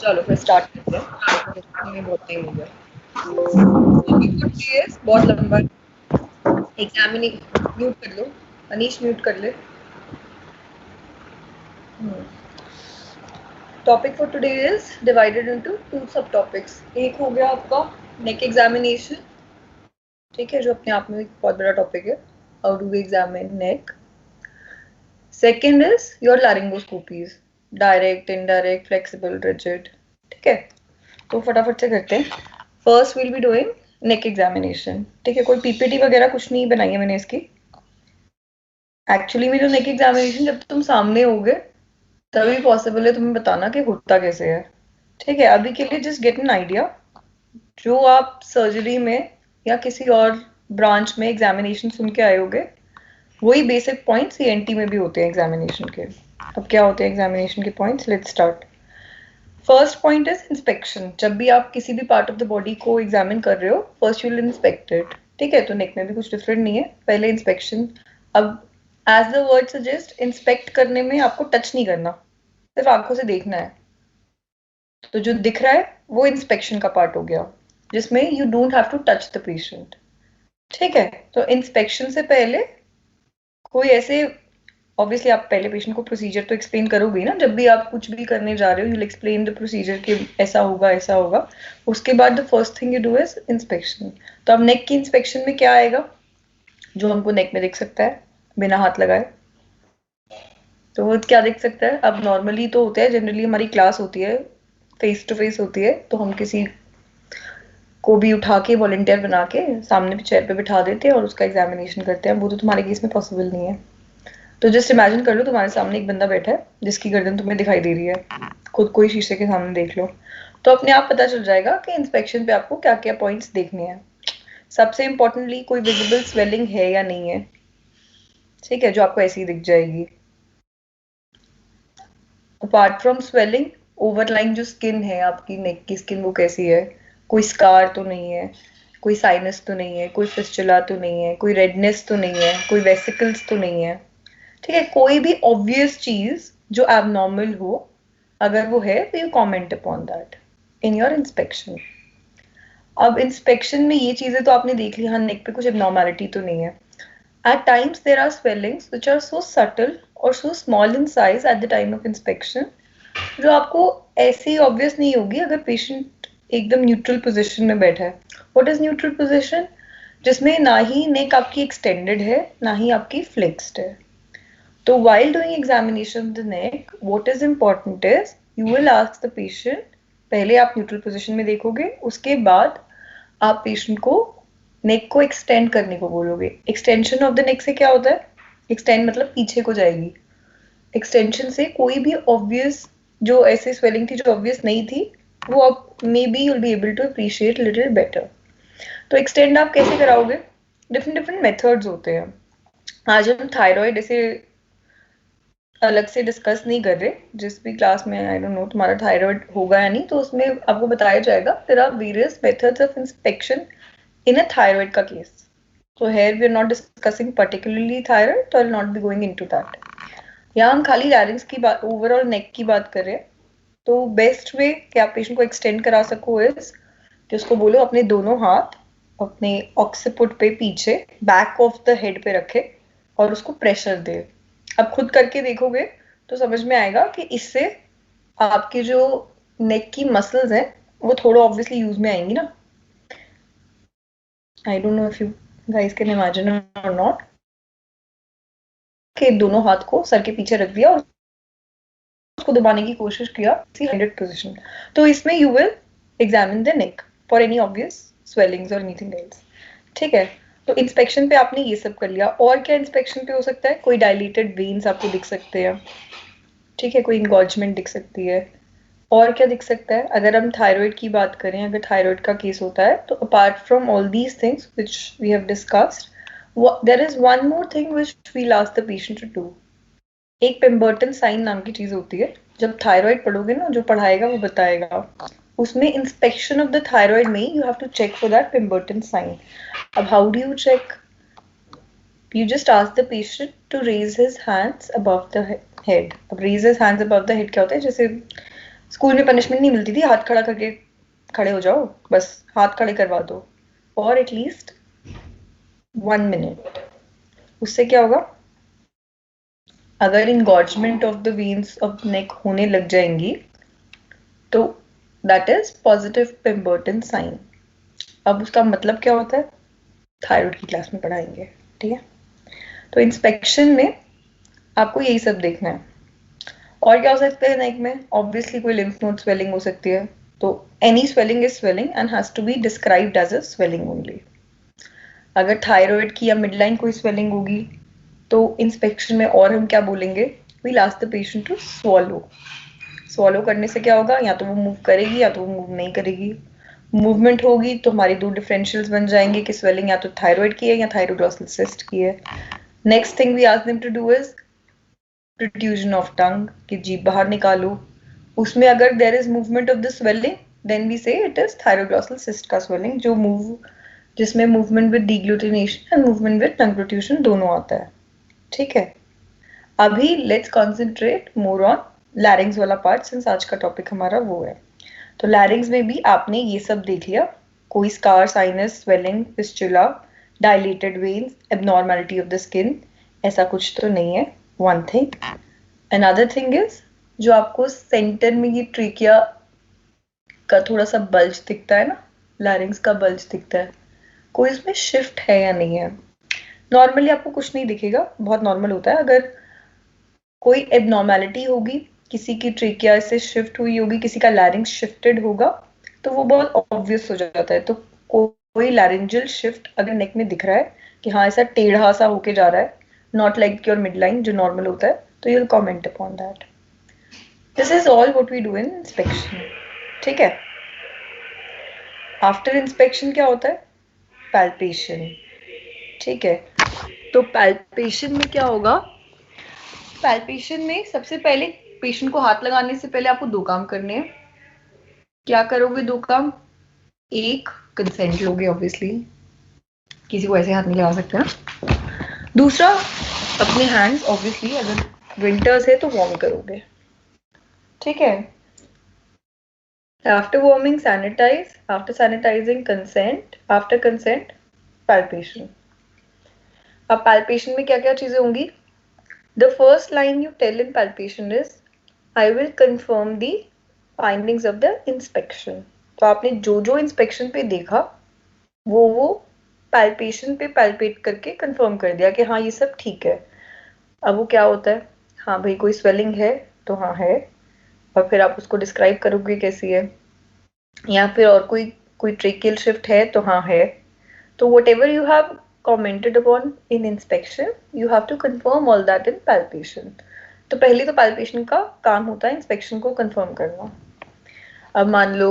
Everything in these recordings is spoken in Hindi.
चलो फिर स्टार्ट करते हैं, बहुत टाइम हो गया। बहुत लंबा एग्जामिनेशन। म्यूट कर लो, अनीश म्यूट कर ले। Topic for today is divided into 2 सब टॉपिक्स। एक हो गया आपका नेक एग्जामिनेशन, ठीक है, जो अपने आप में एक बहुत बड़ा टॉपिक है, how do we examine neck. Second is your laryngoscopies, direct, indirect, flexible, rigid, ठीक है। तो फटाफट से करते हैं। First will be doing neck examination, ठीक है। कोई पीपीटी वगैरह कुछ नहीं बनाई है मैंने इसकी। एक्चुअली में जो नेक एग्जामिनेशन जब तुम सामने होगे तभी पॉसिबल है तुम्हें बताना कि होता कैसे है, ठीक है। अभी के लिए जस्ट गेट एन आइडिया। जो आप सर्जरी में या किसी और ब्रांच में एग्जामिनेशन सुन के आए होगे, वही बेसिक पॉइंट्स सीएनटी में भी होते हैं एग्जामिनेशन के। अब क्या होते हैं एग्जामिनेशन के points, let's start. First point is inspection. जब भी आप किसी भी पार्ट ऑफ द बॉडी को एग्जामिन कर रहे हो, first you will inspect it, ठीक है। तो नेक में भी कुछ डिफरेंट नहीं है, पहले इंस्पेक्शन। अब as the word suggest, inspect करने में आपको टच नहीं करना, सिर्फ आंखों से देखना है। तो जो दिख रहा है वो इंस्पेक्शन का पार्ट हो गया, जिसमें you don't have to touch the patient, ठीक है। तो इंस्पेक्शन से पहले कोई ऐसे, ऑब्वियसली आप पहले पेशेंट को प्रोसीजर तो एक्सप्लेन करोगे ना। जब भी आप कुछ भी करने जा रहे हो, you will explain the procedure कि ऐसा होगा ऐसा होगा। उसके बाद the first thing you do is inspection. तो अब नेक की इंस्पेक्शन में क्या आएगा, जो हमको नेक में दिख सकता है बिना हाथ लगाए। तो वो क्या दिख सकता है, अब नॉर्मली तो होता है, जनरली हमारी क्लास होती है, फेस टू फेस होती है, तो हम किसी को भी उठा के वॉलंटियर बना के सामने चेयर पे बिठा देते हैं और उसका एग्जामिनेशन करते हैं। वो तो तुम्हारे केस में पॉसिबल नहीं है। तो जस्ट इमेजिन कर लो तुम्हारे सामने एक बंदा बैठा है जिसकी गर्दन तुम्हें दिखाई दे रही है, खुद को ही शीशे के सामने देख लो, तो अपने आप पता चल जाएगा कि इंस्पेक्शन पे आपको क्या क्या पॉइंट्स देखने हैं। सबसे इम्पोर्टेंटली कोई विजिबल स्वेलिंग है या नहीं है, ठीक है, जो आपको ऐसे ही दिख जाएगी। अपार्ट फ्रॉम स्वेलिंग, ओवरलाइन जो स्किन है आपकी, नेक की स्किन, वो कैसी है, कोई स्कार तो नहीं है, कोई साइनस तो नहीं है, कोई फिस्टुला तो नहीं है, कोई रेडनेस तो नहीं है, कोई वेसिकल्स तो नहीं है, ठीक है। कोई भी ऑब्वियस चीज जो एबनॉर्मल हो, अगर वो है तो you comment upon that in your inspection. अब इंस्पेक्शन में ये चीजें तो आपने देख ली, हाँ नेक पे कुछ एबनॉर्मैलिटी तो नहीं है। At times there are swellings which are so subtle और so small in size at the time of inspection, जो आपको ऐसे ही ऑब्वियस नहीं होगी अगर पेशेंट एकदम न्यूट्रल पोजिशन में बैठा है। व्हाट इज न्यूट्रल पोजिशन, जिसमें ना ही नेक आपकी एक्सटेंडेड है ना ही आपकी फ्लेक्स्ड है। So while doing examination of the neck, what is important is you will ask the patient, पहले आप न्यूट्रल पोजीशन में देखोगे, उसके बाद आप पेशेंट को नेक को एक्सटेंड करने को बोलोगे। एक्सटेंशन ऑफ द नेक से क्या होता है, एक्सटेंड मतलब पीछे को जाएगी। एक्सटेंशन से कोई भी ऑब्वियस जो ऐसे स्वेलिंग थी जो ऑब्वियस नहीं थी, वो अब maybe you'll be able to appreciate little better. तो एक्सटेंड आप कैसे कराओगे, डिफरेंट डिफरेंट मेथड्स होते हैं। आज हम थायराइड ऐसे अलग से डिस्कस नहीं कर रहे, जिस भी क्लास में आई डोंट नो तुम्हारा थायराइड होगा या नहीं, तो उसमें आपको बताया जाएगा there are various methods of inspection in a thyroid का केस। So here we are not discussing particularly thyroid, so I will not be going into that. यहाँ हम खाली लैरिंक्स की बात, ओवरऑल नेक की बात कर रहे हैं। तो बेस्ट वे कि आप पेशेंट को एक्सटेंड करा सको इज कि उसको बोलो अपने दोनों हाथ अपने ऑक्सीपुट पे पीछे बैक ऑफ द हेड पे रखे और उसको प्रेशर दे। अब खुद करके देखोगे तो समझ में आएगा कि इससे आपकी जो नेक की मसल्स हैं वो थोड़ा ऑब्वियसली यूज में आएंगी ना। आई don't know if you guys can imagine और नॉट, कि दोनों हाथ को सर के पीछे रख दिया और उसको दबाने की कोशिश किया, हैंडेड पोजीशन। तो इसमें you will examine the neck for any obvious swellings और एनीथिंग एल्स, ठीक है। तो इंस्पेक्शन पे आपने ये सब कर लिया। और क्या इंस्पेक्शन पे हो सकता है, कोई डायलेटेड वेन्स आपको दिख सकते हैं, ठीक है, कोई इंगॉर्जमेंट दिख सकती है। और क्या दिख सकता है, अगर हम थायराइड की बात करें, अगर थायराइड का केस होता है, तो apart from all these things which we have discussed, there is one more thing which we ask the patient to do. एक पेम्बर्टन साइन नाम की चीज होती है, जब थायराइड पढ़ोगे ना, जो पढ़ाएगा वो बताएगा, उसमें इंस्पेक्शन ऑफ द थायराइड में you have to check for that Pemberton sign. अब how do you check, you just ask the patient to raise his hands above the head. अब raise his hands above the head क्या होता है, जैसे स्कूल में पनिशमेंट नहीं मिलती थी हाथ खड़ा करके खड़े हो जाओ, बस हाथ खड़े करवा दो और एटलीस्ट 1 मिनट। उससे क्या होगा, अगर engorgement of the veins of neck होने लग जाएंगी तो that is positive Pemberton sign. अब उसका मतलब क्या होता है, थायराइड की क्लास में पढ़ाएंगे, ठीक है। तो इंस्पेक्शन में आपको यही सब देखना है। और क्या हो सकता है नेक में, ऑब्वियसली कोई लिम्फ नोड स्वेलिंग हो सकती है, तो any swelling is swelling and has to be described as a swelling only. अगर थायराइड की या मिडलाइन कोई स्वेलिंग होगी तो इंस्पेक्शन में और हम क्या बोलेंगे, we ask the patient to swallow. Swallow करने से क्या होगा, या तो वो मूव करेगी या तो वो मूव नहीं करेगी। मूवमेंट होगी तो हमारी दो डिफरेंशियल्स बन जाएंगे कि स्वेलिंग या तो थायराइड की है या थायरोग्लॉसल सिस्ट की है। Next thing we ask them to do is protrusion of tongue, कि जीभ बाहर निकालो। उसमें अगर there is movement of the swelling then we say it is thyroglossal cyst का स्वेलिंग, जो जिसमें movement with deglutition and movement with tongue protrusion दोनों आता है, ठीक है। अभी let's concentrate more on larynx वाला पार्ट, सिंस आज का टॉपिक हमारा वो है। तो लैरिंग्स में भी आपने ये सब देख लिया, कोई scar, sinus, swelling, fistula, dilated veins, abnormality of the skin, ऐसा कुछ तो नहीं है, one thing. Another thing is जो आपको सेंटर में ये ट्रिकिया का थोड़ा सा बल्ज दिखता है ना, लैरिंग्स का बल्ज दिखता है, कोई इसमें शिफ्ट है या नहीं है। नॉर्मली आपको कुछ नहीं दिखेगा, बहुत नॉर्मल होता है। अगर कोई एबनॉर्मैलिटी होगी, किसी की ट्रेकिया से शिफ्ट हुई होगी, किसी का लैरिंग्स शिफ्टेड होगा, तो वो बहुत ऑब्वियस हो जाता है। तो कोई लैरिंजल शिफ्ट अगर नेक में दिख रहा है कि हाँ ऐसा टेढ़ा सा होके जा रहा है, not like your mid line जो नॉर्मल होता है, तो you will comment upon that. This is all what we do in inspection, ठीक है। आफ्टर इंस्पेक्शन क्या होता है, पैल्पेशन, ठीक है। तो पैल्पेशन में क्या होगा, पैल्पेशन में सबसे पहले पेशेंट को हाथ लगाने से पहले आपको दो काम करने हैं। क्या करोगे दो काम, एक कंसेंट लोगे, ऑब्वियसली किसी को ऐसे हाथ नहीं लगा सकते ना। दूसरा अपने हैंड्स ऑब्वियसली अगर विंटर्स है तो वार्म करोगे, ठीक है। After warming sanitise, after sanitising consent, after consent palpation. अब पैल्पेशन में क्या क्या चीजें होंगी, the first line you tell in palpation is I will confirm the findings of the inspection. तो आपने जो जो इंस्पेक्शन पे देखा वो पैल्पेशन पे पैल्पेट करके कंफर्म कर दिया कि हाँ ये सब ठीक है। अब वो क्या होता है, हाँ भाई कोई स्वेलिंग है तो हाँ है, और फिर आप उसको डिस्क्राइब करोगे कैसी है, या फिर और कोई ट्रेकियल शिफ्ट है तो हाँ है। तो what ever you have commented upon in inspection you have to confirm all that in palpation। तो पहले तो palpation का काम होता है इंस्पेक्शन को कंफर्म करना। अब मान लो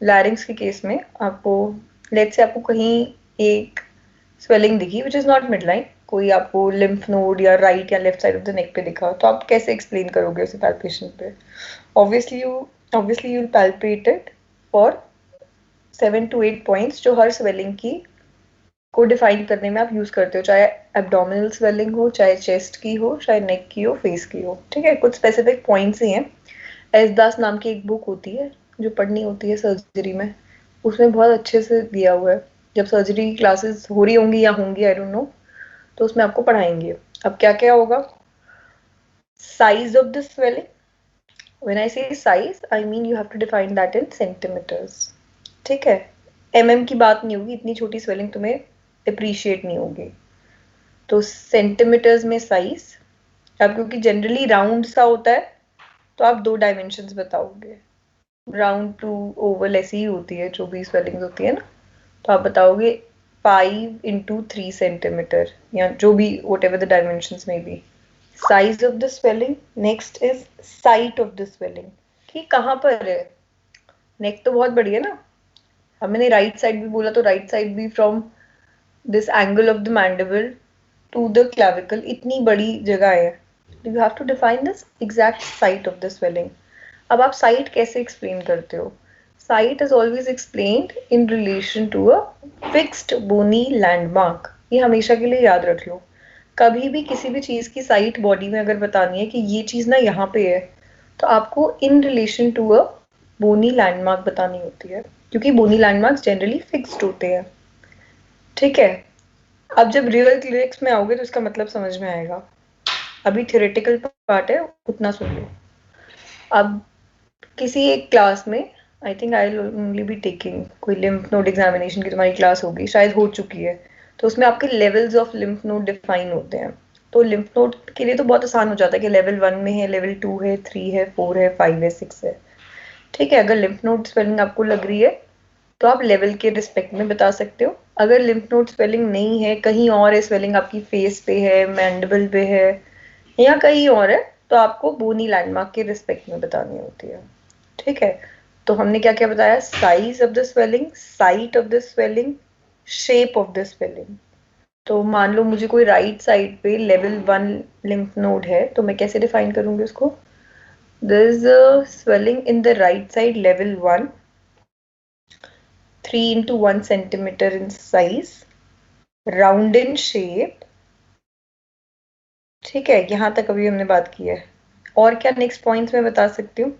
लैरिंग्स के केस में आपको लेट्स से आपको कहीं एक स्वेलिंग दिखी which is not mid line, कोई आपको लिम्फ नोड या राइट या left side of the neck पे दिखा, तो आप कैसे एक्सप्लेन करोगे उसे पैल्पेशन पे। Obviously you palpate it for 7 to 8 points जो हर स्वेलिंग की को डिफाइन करने में आप यूज करते हो, चाहे एब्डोमिनल स्वेलिंग हो, चाहे चेस्ट की हो, चाहे नेक की हो, फेस की हो, ठीक है। कुछ स्पेसिफिक पॉइंट्स ही हैं। एस दास नाम की एक बुक होती है जो पढ़नी होती है सर्जरी में, उसमें बहुत अच्छे से दिया हुआ है। जब सर्जरी की क्लासेस हो रही होंगी या होंगी आई डोंट नो, तो उसमें आपको पढ़ाएंगे। अब क्या क्या होगा, size of the swelling, when I say size I mean you have to define that in centimetres, ठीक है। की बात नहीं होगी, इतनी छोटी स्वेलिंग तुम्हें अप्रिशिएट नहीं होगी। तो सेंटीमीटर्स में साइज, अब क्योंकि जनरली राउंड सा होता है तो आप 2 डायमेंशंस बताओगे, राउंड टू ओवल ऐसी ही होती है जो भी स्वेलिंग होती है ना, तो आप बताओगे 5 into 3 सेंटीमीटर, या जो भी वट एवर द डायमेंशंस में बी। Size of the swelling, next is site of the swelling, कि कहाँ पर है। नेक तो बहुत बड़ी है ना, हमने राइट साइड भी बोला तो राइट साइड भी from this angle of the mandible to the clavicle, इतनी बड़ी जगह है। You have to define this exact site of the swelling. अब आप साइट कैसे एक्सप्लेन करते हो, site is always explained in relation to a fixed bony landmark. ये हमेशा के लिए याद रख लो, कभी भी किसी भी चीज की साइट बॉडी में अगर बतानी है कि ये चीज ना यहाँ पे है, तो आपको in relation to a bony landmark बतानी होती है, क्योंकि बोनी लैंडमार्क्स जनरली फिक्स्ड होते हैं। ठीक है, अब जब रियल लिरिक्स में आओगे तो इसका मतलब समझ में आएगा। अभी थ्योरेटिकल पार्ट है, उतना सुन लो। अब किसी एक क्लास में, I think I will only be taking, कोई लिम्फ नोड एग्जामिनेशन की तुम्हारी क्लास होगी, शायद हो चुकी है, तो उसमें आपके levels of lymph node define होते हैं। तो लिम्फ नोड के लिए तो बहुत आसान हो जाता है कि लेवल 1 में है, लेवल 2 है, 3 है, 4 है, 5 है, 6 है। ठीक है, अगर लिम्फ नोड स्वेलिंग आपको लग रही है तो आप लेवल के रिस्पेक्ट में बता सकते हो। अगर लिम्फ नोड स्वेलिंग नहीं है, कहीं और है स्वेलिंग, आपकी फेस पे है, मैंडिबल पे है, या कहीं और है, तो आपको बोनी लैंडमार्क के रिस्पेक्ट में बतानी होती है। ठीक है, तो हमने क्या क्या बताया? Size of the swelling, site of the swelling, shape of the swelling. तो मान लो मुझे कोई राइट साइड पे लेवल 1 लिम्फ नोड है, तो मैं कैसे डिफाइन करूंगी उसको? There is a swelling in the right side level 1, 3 into 1 centimeter in size, round in shape। ठीक है, यहाँ तक अभी हमने बात की है। और क्या नेक्स्ट पॉइंट्स में बता सकती हूँ?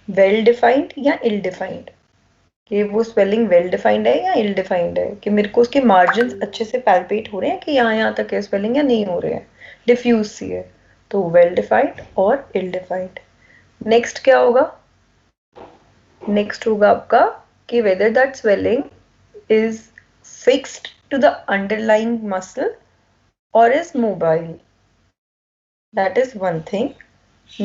वेल डिफाइंड या इल डिफाइंड, कि वो स्वेलिंग वेल डिफाइंड है या इल डिफाइंड है, कि मेरे को उसके मार्जिन अच्छे से पैल्पेट हो रहे हैं कि यहाँ तक है स्वेलिंग या नहीं हो रहे हैं, डिफ्यूज सी है। तो वेल डिफाइंड और इल डिफाइंड। नेक्स्ट क्या होगा? नेक्स्ट होगा आपका कि whether that swelling is fixed to the underlying muscle और is mobile. That is one thing.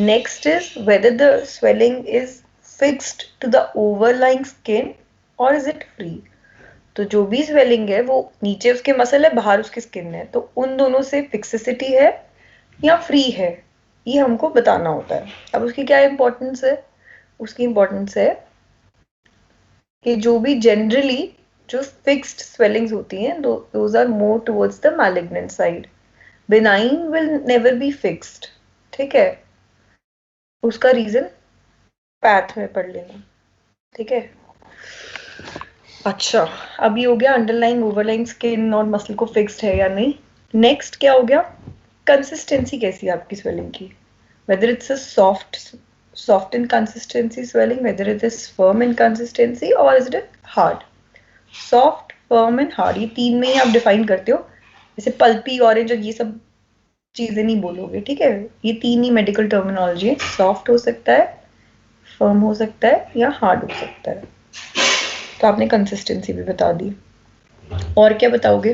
Next is whether the swelling is fixed to the overlying skin or is it free. तो जो भी स्वेलिंग है वो नीचे उसके मसल है, बाहर उसकी स्किन है, तो उन दोनों से फिक्सिसिटी है या फ्री है, ये हमको बताना होता है। अब उसकी क्या इंपॉर्टेंस है? उसकी इंपॉर्टेंस है कि जो भी जनरली जो फिक्स्ड स्वेलिंग्स होती हैं, those are more towards the malignant side. Benign will never be fixed. ठीक है, उसका रीजन पैथ में पढ़ लेना। ठीक है, अच्छा, अब ये हो गया अंडरलाइन ओवरलाइन स्किन और मसल को फिक्स्ड है या नहीं। नेक्स्ट क्या हो गया? कंसिस्टेंसी कैसी है आपकी स्वेलिंग की, whether it's a soft in consistency swelling, whether it is firm in consistency और is it hard. Soft, firm and hard, ये तीन में ही आप डिफाइन करते हो। जैसे पल्पी, ऑरेंज और ये सब चीजें नहीं बोलोगे। ठीक है, ये तीन ही मेडिकल टर्मिनोलॉजी है। सॉफ्ट हो सकता है, फर्म हो सकता है या हार्ड हो सकता है। तो आपने कंसिस्टेंसी भी बता दी। और क्या बताओगे?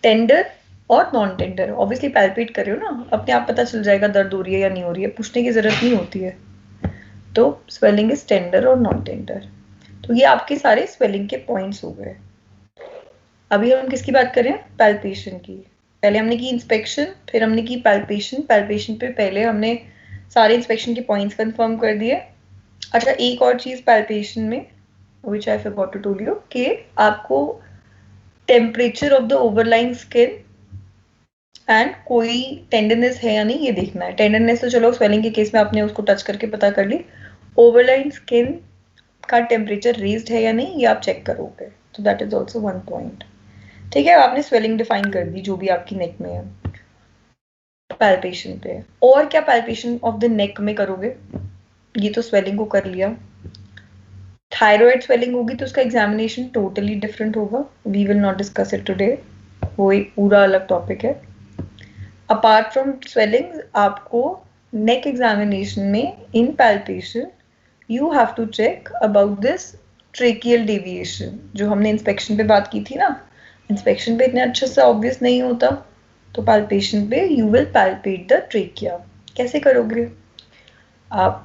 टेंडर और नॉन टेंडर। ऑब्वियसली पैल्पेट कर रहे हो ना, अपने आप पता चल जाएगा दर्द हो रही है या नहीं हो रही है, पूछने की जरूरत नहीं होती है। तो स्वेलिंग इज टेंडर और नॉन टेंडर। तो ये आपके सारे स्वेलिंग के पॉइंट्स हो गए। अभी हम किसकी बात करें? पैल्पेशन की। पहले हमने की इंस्पेक्शन, फिर हमने की पैल्पेशन। पैल्पेशन पे पहले हमने सारे इंस्पेक्शन के पॉइंट्स कंफर्म कर दिए। अच्छा, एक और चीज पैल्पेशन में which I forgot to tell you, कि आपको temperature of the overline skin and कोई टेंडरनेस है या नहीं ये देखना है। टेंडरनेस तो चलो स्वेलिंग के केस में आपने उसको टच करके पता कर ली। ओवरलाइन स्किन का टेम्परेचर रेज्ड है या नहीं ये आप चेक करोगे, तो that is also one point. ठीक है, आपने स्वेलिंग डिफाइन कर दी जो भी आपकी नेक में है। पैल्पेशन पे और क्या पैल्पेशन ऑफ द नेक में करोगे? ये तो स्वेलिंग को कर लिया। थायराइड स्वेलिंग होगी तो उसका एग्जामिनेशन टोटली डिफरेंट होगा, we will not discuss it today, वो एक पूरा अलग टॉपिक है। अपार्ट फ्रॉम स्वेलिंग, आपको नेक एग्जामिनेशन में in palpation you have to check about this tracheal deviation, जो हमने इंस्पेक्शन पे बात की थी ना। इंस्पेक्शन पे इतने अच्छे से ऑब्वियस नहीं होता, तो पैल्पेशन पे you will palpate the trachea. कैसे करोगे आप?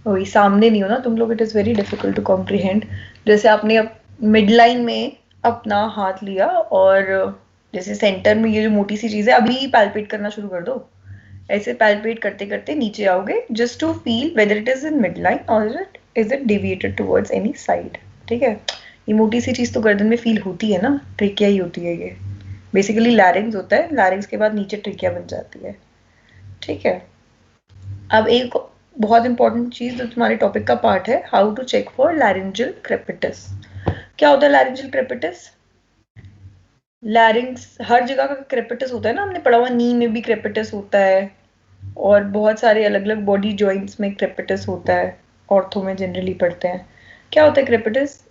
वही सामने नहीं हो ना तुम लोग, it is very difficult to comprehend. जैसे आपने अब मिड लाइन में अपना हाथ लिया और जैसे सेंटर में ये जो मोटी सी चीज है, अभी पैल्पेट करना शुरू कर दो। ऐसे पैल्पेट करते करते नीचे आओगे, just to feel whether it is in mid line और is it deviated towards any side. ठीक है, ये मोटी सी चीज तो गर्दन में फील होती है ना, ट्रिकिया ही होती है ये। बेसिकली लैरिंग्स होता है, लैरिंग्स के बाद नीचे ट्रिकिया बन जाती है। ठीक है, अब एक बहुत इंपॉर्टेंट चीज जो तुम्हारे टॉपिक का पार्ट है, how to check for laryngeal crepitus. क्या होता है लैरिंजियल क्रेपिटस? लैरिंग्स हर जगह का क्रेपिटस होता है ना, हमने पढ़ा हुआ नी में भी क्रेपिटस होता है और बहुत सारे अलग अलग बॉडी जॉइंट्स में क्रेपिटस होता है, ऑर्थो में जनरली पढ़ते हैं। क्या होता है क्रेपिटस?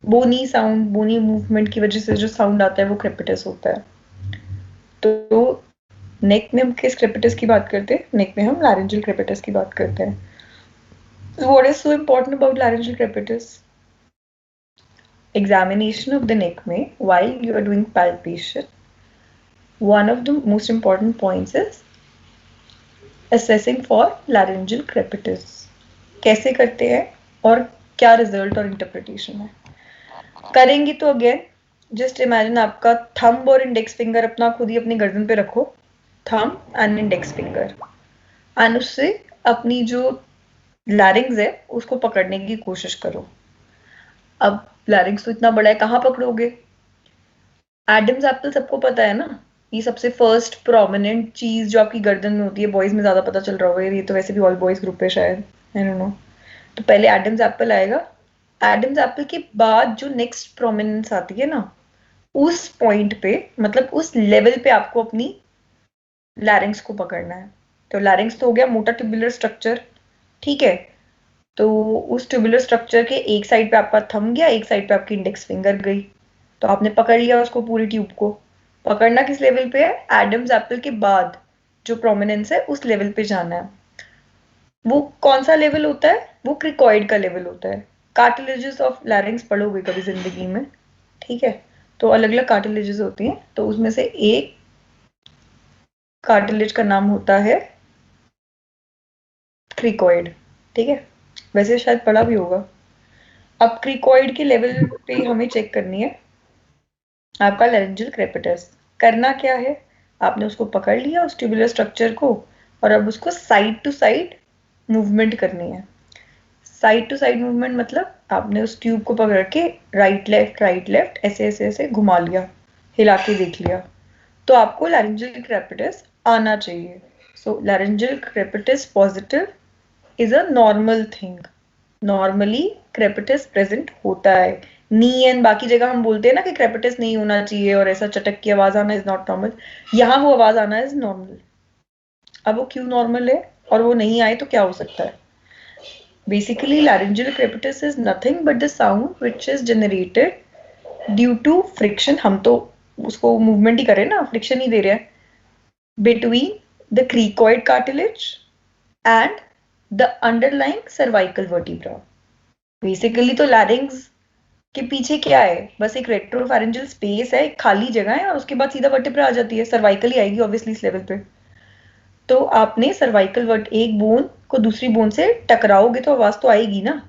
बोनी साउंड, बोनी मूवमेंट की वजह से जो साउंड आता है वो क्रेपिटस होता है। तो नेक में हम किस क्रेपिटस की बात करते हैं? नेक में हम लैरिंजियल क्रेपिटस की बात करते हैं। So what is so important about laryngeal crepitus? Examination of the neck में while you are doing palpation, one of the most important points is assessing for laryngeal crepitus. कैसे करते हैं और क्या रिजल्ट और इंटरप्रिटेशन है? करेंगे तो अगेन जस्ट इमेजिन आपका थंब और इंडेक्स फिंगर अपना खुद ही अपनी गर्दन पे रखो, thumb and index finger, and उससे अपनी जो लैरिंग्स है उसको पकड़ने की कोशिश करो। अब लैरिंग्स तो इतना बड़ा है, कहाँ पकड़ोगे? एडम्स एप्पल सबको पता है ना, ये सबसे फर्स्ट प्रोमिनेंट चीज जो आपकी गर्दन में होती है। बॉयज में ज्यादा पता चल रहा होगा, ये तो वैसे भी ऑल बॉयज ग्रुप है शायद, आई डोंट नो। तो पहले एडम्स एप्पल आएगा, एडम्स एप्पल के बाद जो नेक्स्ट प्रोमिनेंस आती है ना, उस पॉइंट पे मतलब उस लेवल पे आपको अपनी लैरिंग्स को पकड़ना है। तो लैरिंग्स तो हो गया मोटा ट्यूबुलर स्ट्रक्चर, ठीक है। तो उस ट्यूबुलर स्ट्रक्चर के एक साइड पे आपका थंब गया, एक साइड पे आपकी इंडेक्स फिंगर गई, तो आपने पकड़ लिया उसको, पूरी ट्यूब को। पकड़ना किस लेवल पे है? एडम्स एप्पल के बाद जो प्रोमिनेंस है उस लेवल पे जाना है। वो कौन सा लेवल होता है? वो क्रिकॉइड का लेवल होता है। कार्टिलेजेस ऑफ लैरिंग्स पढ़ोगे कभी जिंदगी में, ठीक है। तो अलग अलग कार्टिलेजेस होती हैं, तो उसमें से एक कार्टिलेज का नाम होता है क्रिकॉइड, ठीक है। वैसे शायद पढ़ा भी होगा। अब क्रिकॉइड के लेवल पे हमें चेक करनी है आपका लैरिंजियल क्रेपिटस। करना क्या है? आपने उसको पकड़ लिया उस ट्यूबुलर स्ट्रक्चर को, और अब उसको साइड टू साइड मूवमेंट करनी है। साइड टू साइड मूवमेंट मतलब आपने उस ट्यूब को पकड़ के राइट लेफ्ट ऐसे ऐसे ऐसे घुमा लिया, हिला के देख लिया, तो आपको लैरिंजियल क्रेपिटस आना चाहिए। So laryngeal crepitus positive is a normal thing. Normally crepitus present होता है। नी एंड बाकी जगह हम बोलते हैं ना कि क्रेपिटस नहीं होना चाहिए और ऐसा चटक की आवाज आना इज नॉट नॉर्मल, यहाँ वो आवाज आना इज नॉर्मल। अब वो क्यों नॉर्मल है और वो नहीं आए तो क्या हो सकता है? Basically laryngeal crepitus is nothing but the sound which is generated due to friction, हम तो उसको मूवमेंट ही कर रहे हैं ना, फ्रिक्शन ही दे रहे हैं, between the cricoid cartilage and the underlying cervical vertebra. Basically तो larynx के पीछे क्या है? बस एक रेट्रोफैरिंजियल स्पेस है, एक खाली जगह है, और उसके बाद सीधा वर्टिब्रा आ जाती है, सर्वाइकल ही आएगी ऑब्वियसली इस लेवल पे। तो आपने सर्वाइकल वर्ट एक बोन को दूसरी बोन से टकराओगे तो आवाज तो आएगी ना।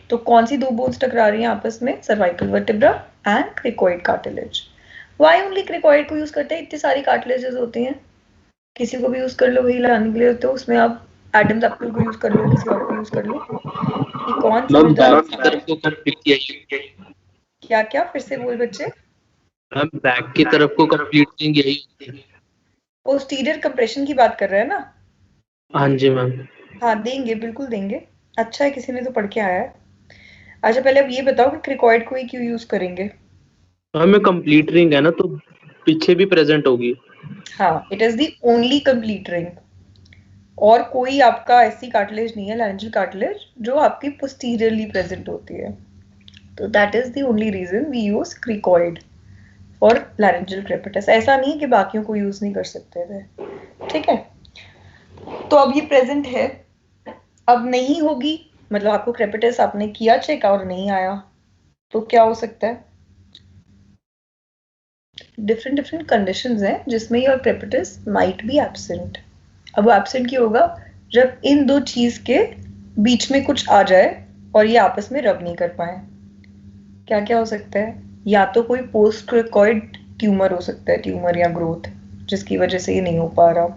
तो कौन सी दो बोन्स टकरा रही हैं आपस में? Cervical vertebra and cricoid cartilage. Why only cricoid को यूज करते हैं? इतनी सारी कार्टिलेजेस होती हैं, किसी को भी यूज कर लो वही लाने के लिए, तो उसमें आप एडम्स एप्पल को यूज कर लो, किसी और को यूज कर लो, कि कौन समझदार है। क्या क्या फिर से बोल बच्चे? मैम बैक की तरफ को कंप्लीट देंगे यही होती है। पोस्टीरियर कंप्रेशन की बात कर रहे हैं ना? हाँ जी मैम। हाँ देंगे, बिल्कुल देंगे। अच्छा है किसी ने तो पढ़ के आया है। अच्छा पहले अब ये बताओ कि क्रिकॉइड को ही क्यों यूज करेंगे? हमें कंप्लीट रिंग है ना, तो पीछे भी प्रेजेंट होगी। हाँ, it is the only complete ring, और कोई आपका ऐसी कार्टिलेज नहीं है लैरिंजियल कार्टिलेज जो आपकी पोस्टीरियरली प्रेजेंट होती है। तो that is the only reason we use cricoid for laryngeal crepitus. ऐसा नहीं है कि बाकियों को यूज नहीं कर सकते थे, ठीक है। तो अब ये प्रेजेंट है, अब नहीं होगी, मतलब आपको क्रेपिटस आपने किया चेक और नहीं आया, तो क्या हो सकता है? डिफरेंट डिफरेंट कंडीशंस हैं जिसमें your crepitus might be absent. अब वो एब्सेंट क्यों होगा? जब इन दो चीज के बीच में कुछ आ जाए और ये आपस में रब नहीं कर पाए। क्या क्या हो सकता है? या तो कोई पोस्ट क्रिकॉइड ट्यूमर हो सकता है, ट्यूमर या ग्रोथ जिसकी वजह से ये नहीं हो पा रहा,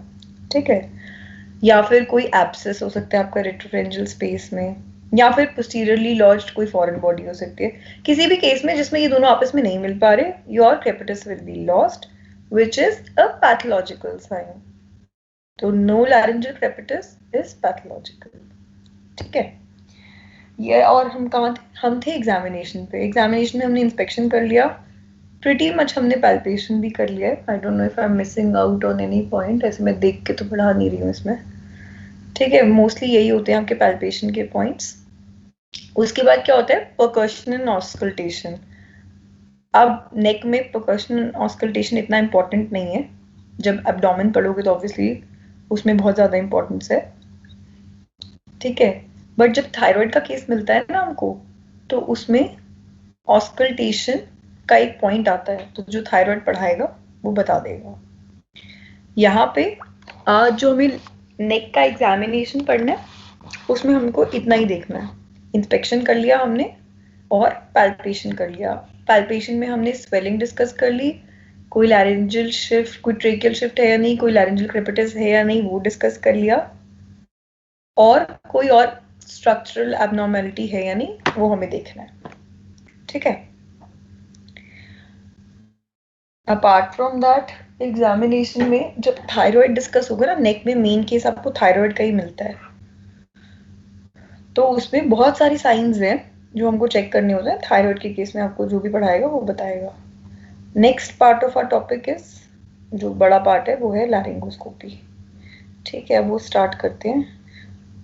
ठीक है। या फिर कोई एब्सेस हो सकता है आपका रेट्रोफेरेंजियल स्पेस में, या फिर पोस्टीरियरली लॉज्ड कोई फॉरेन बॉडी हो सकती है। किसी भी केस में जिसमें ये दोनों आपस में नहीं मिल पा रहे, your crepitus will be lost, which is a pathological sign. तो no laryngeal crepitus is pathological, ठीक है। ये और हम कहाँ थे? हम थे एग्जामिनेशन पे। एग्जामिनेशन में हमने इंस्पेक्शन कर लिया प्रिटी मच हमने पैल्पेशन भी कर लिया है. आई don't know if I am missing out on any point. ऐसे मैं देख के तो पढ़ा नहीं रही हूँ इसमें. ठीक है, मोस्टली यही होते हैं आपके पैल्पेशन के पॉइंट्स. उसके बाद क्या होता है, परकशन एंड ऑस्कल्टेशन. अब नेक में परकशन एंड ऑस्कल्टेशन इतना इंपॉर्टेंट नहीं है. जब एब्डोमेन पढ़ोगे तो ऑब्वियसली उसमें बहुत ज्यादा इंपॉर्टेंस है. ठीक है, बट जब थायराइड का केस मिलता है ना हमको, तो उसमें ऑस्कल्टेशन का एक पॉइंट आता है. तो जो थायराइड पढ़ाएगा वो बता देगा. यहाँ पे आज जो हमें नेक का एग्जामिनेशन पढ़ना है, उसमें हमको इतना ही देखना है. इंस्पेक्शन कर लिया हमने और पैल्पेशन कर लिया. पैल्पेशन में हमने स्वेलिंग डिस्कस कर ली, कोई लैरिंजियल शिफ्ट, कोई ट्रेकियल शिफ्ट है या नहीं, कोई लैरिंजियल क्रेपिटस है या नहीं, वो डिस्कस कर लिया. और कोई और स्ट्रक्चरल एबनॉर्मेलिटी है या नहीं, वो हमें देखना है. ठीक है. अपार्ट फ्रॉम दैट, एग्जामिनेशन में जब थायराइड डिस्कस होगा ना, नेक में मेन केस आपको थायराइड का ही मिलता है. तो उसमें बहुत सारी साइंस हैं जो हमको चेक करने होते हैं. थायराइड के केस में आपको जो भी पढ़ाएगा वो बताएगा. Next part of our topic is, जो बड़ा पार्ट है वो है लैरिंगोस्कोपी. ठीक है, वो स्टार्ट करते हैं.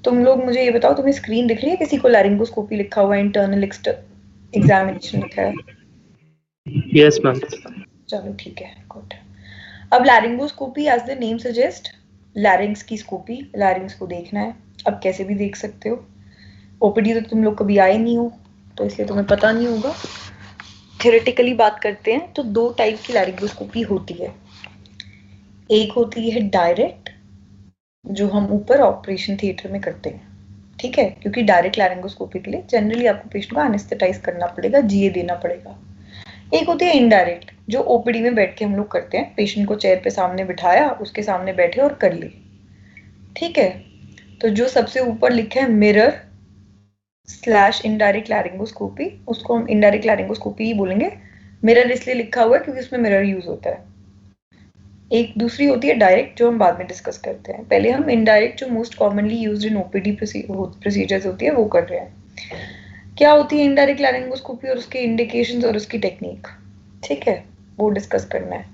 तुम लोग मुझे ये बताओ, तुम्हें स्क्रीन दिख रही है? किसी को लैरिंगोस्कोपी लिखा हुआ है, इंटरनल एग्जामिनेशन लिखा है? Yes ma'am. चलो ठीक है, गुड. अब laryngoscopy as the name suggest, larynx की स्कोपी, लैरिंग्स को देखना है. अब कैसे भी देख सकते हो. ओपीडी तो तुम लोग कभी आए नहीं हो, तो इसलिए तुम्हें पता नहीं होगा. थ्योरेटिकली बात करते हैं तो दो टाइप की लैरिंगोस्कोपी होती है. एक होती है डायरेक्ट, जो हम ऊपर ऑपरेशन थिएटर में करते हैं. ठीक है, क्योंकि डायरेक्ट लैरिंगोस्कोपी के लिए जनरली आपको पेशेंट को एनेस्थेटाइज करना पड़ेगा, जीए देना पड़ेगा. एक होती है इनडायरेक्ट, जो ओपीडी में बैठ के हम लोग करते हैं. पेशेंट को चेयर पे सामने बिठाया, उसके सामने बैठे और कर ली. ठीक है, तो जो सबसे ऊपर लिखा है मिरर / इनडायरेक्ट लैरिंगोस्कोपी, उसको हम इनडायरेक्ट लैरिंगोस्कोपी ही बोलेंगे. मिरर इसलिए लिखा हुआ है क्योंकि उसमें मिरर यूज होता है. एक दूसरी होती है डायरेक्ट, जो हम बाद में डिस्कस करते हैं. पहले हम इनडायरेक्ट, जो most commonly used in OPD procedures होती है, वो कर रहे हैं. क्या होती है इनडायरेक्ट लैरिंगोस्कोपी और उसके इंडिकेशंस और उसकी टेक्निक. ठीक है, वो डिस्कस करना है.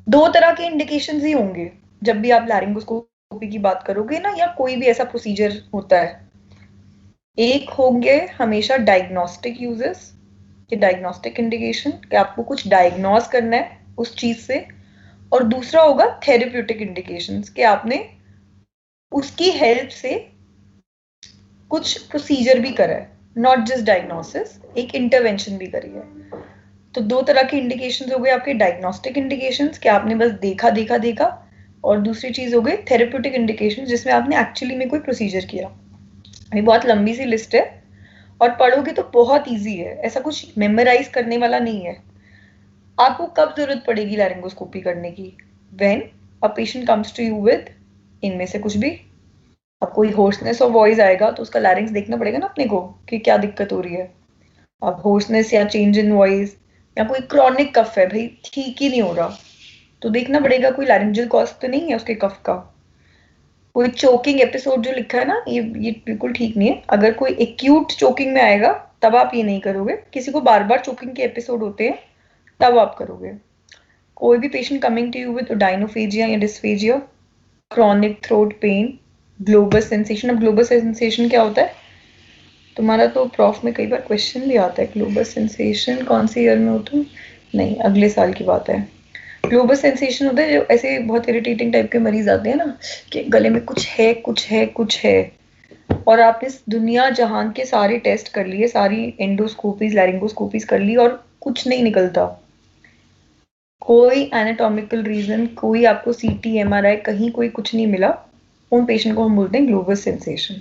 दो तरह के इंडिकेशंस ही होंगे जब भी आप लैरिंगोस्कोपी की बात करोगे ना, या कोई भी ऐसा प्रोसीजर होता है. एक होंगे हमेशा डायग्नोस्टिक यूजेस, कि डायग्नोस्टिक इंडिकेशन, कि आपको कुछ डायग्नोज करना है उस चीज से. और दूसरा होगा थेरेप्यूटिक इंडिकेशंस, कि आपने उसकी हेल्प से कुछ प्रोसीजर भी करा है, नॉट जस्ट डायग्नोसिस, एक इंटरवेंशन भी करी है. तो दो तरह के इंडिकेशंस हो गए आपके डायग्नोस्टिक इंडिकेशंस, कि आपने बस देखा. और दूसरी चीज हो गई थेरेप्यूटिक इंडिकेशंस, जिसमें आपने एक्चुअली में कोई प्रोसीजर किया. ये बहुत लंबी सी लिस्ट है और पढ़ोगे तो बहुत इजी है, ऐसा कुछ मेमोराइज करने वाला नहीं है. आपको कब जरूरत पड़ेगी लैरिंगोस्कोपी करने की? When a patient comes to you with इनमें से कुछ भी. अब कोई होर्सनेस ऑफ वॉइस आएगा तो उसका लैरिंग्स देखना पड़ेगा ना अपने को, कि क्या दिक्कत हो रही है. अब होर्सनेस या चेंज इन वॉइस, या कोई क्रॉनिक कफ है भाई, ठीक ही नहीं हो रहा, तो देखना पड़ेगा कोई लैरिंजियल कॉज तो नहीं है उसके कफ का. कोई चोकिंग एपिसोड जो लिखा है ना, ये बिल्कुल ठीक नहीं है. अगर कोई एक्यूट चोकिंग में आएगा तब आप ये नहीं करोगे. किसी को बार बार चोकिंग के एपिसोड होते हैं तब आप करोगे. कोई भी patient coming to you with odynophagia या dysphagia, chronic throat pain, globus sensation. अब ग्लोबस सेंसेशन क्या होता है? तुम्हारा तो प्रॉफ में कई बार क्वेश्चन भी आता है, ग्लोबस सेंसेशन कौन से ईयर में होता है? नहीं, अगले साल की बात है. ग्लोबस सेंसेशन होता है जो ऐसे बहुत इरिटेटिंग टाइप के मरीज आते हैं ना, कि गले में कुछ है, और आपने दुनिया जहान के सारे टेस्ट कर लिए, सारी एंडोस्कोपीज लैरिंगोस्कोपीज कर ली और कुछ नहीं निकलता. कोई एनाटॉमिकल रीजन, कोई आपको सीटी एमआरआई कहीं कोई कुछ नहीं मिला, उन पेशेंट को हम बोलते हैं ग्लोबस सेंसेशन.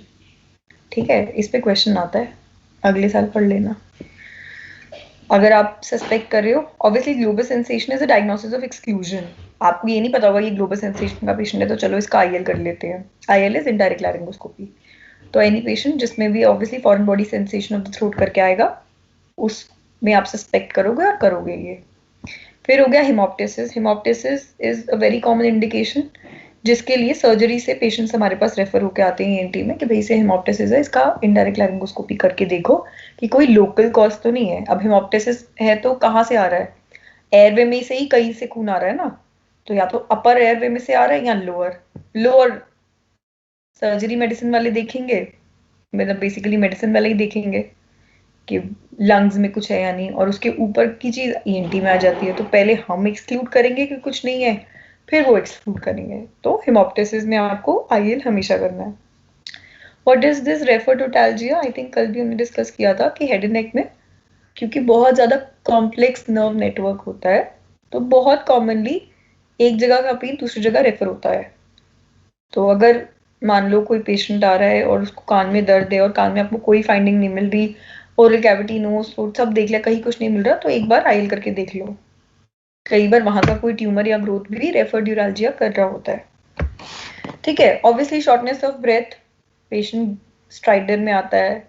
ठीक है, इस पे क्वेश्चन आता है, अगले साल पढ़ लेना. अगर आप सस्पेक्ट कर रहे हो, obviously globus sensation is a diagnosis of exclusion. आपको ये नहीं पता होगा ये ग्लोबस सेंसेशन का पेशेंट है तो चलो इसका आईएल कर लेते हैं. IL is indirect laryngoscopy. तो एनी पेशेंट जिसमें भी obviously foreign body sensation of the throat करके आएगा, उसमें आप सस्पेक्ट करोगे और करोगे ये. फिर हो गया haemoptysis. Haemoptysis is a very common indication, जिसके लिए सर्जरी से पेशेंट्स हमारे पास रेफर होकर आते हैं एनटी में, कि भाई से हिमोप्टिसिस है, इसका इनडायरेक्ट लैरिंगोस्कोपी करके देखो कि कोई लोकल कॉज तो नहीं है. अब हिमोप्टिसिस है तो कहाँ से आ रहा है? एयरवे में से ही कहीं से खून आ रहा है ना, तो या तो अपर एयरवे में से आ रहा है या लोअर। लोअर सर्जरी मेडिसिन वाले देखेंगे, मतलब बेसिकली मेडिसिन वाले ही देखेंगे कि लंग्स में कुछ है या नहीं, और उसके ऊपर की चीज ईएनटी में आ जाती है, तो पहले हम एक्सक्लूड करेंगे कि कुछ नहीं है, फिर वो एक्सक्लूड करेंगे। तो हेमोप्टाइसिस में आपको आईएल हमेशा करना है। What is this referred otalgia? I think कल भी हमने डिस्कस किया था कि हेड एंड नेक में क्योंकि बहुत ज्यादा कॉम्प्लेक्स नर्व नेटवर्क होता है, तो बहुत कॉमनली एक जगह का पेन दूसरी जगह रेफर होता है। तो अगर मान लो कोई पेशेंट आ रहा है और उसको कान में दर्द है और कान में आपको कोई फाइंडिंग नहीं मिल रही, ओरल कैविटी, नोज, थ्रोट सब देख लिया, कहीं कुछ नहीं मिल रहा, तो एक बार आईएल करके देख लो। कई बार वहां का कोई ट्यूमर या ग्रोथ भी रेफरड्यूरल्जिया कर रहा होता है। ठीक है, obviously shortness of breath, patient stridor में आता है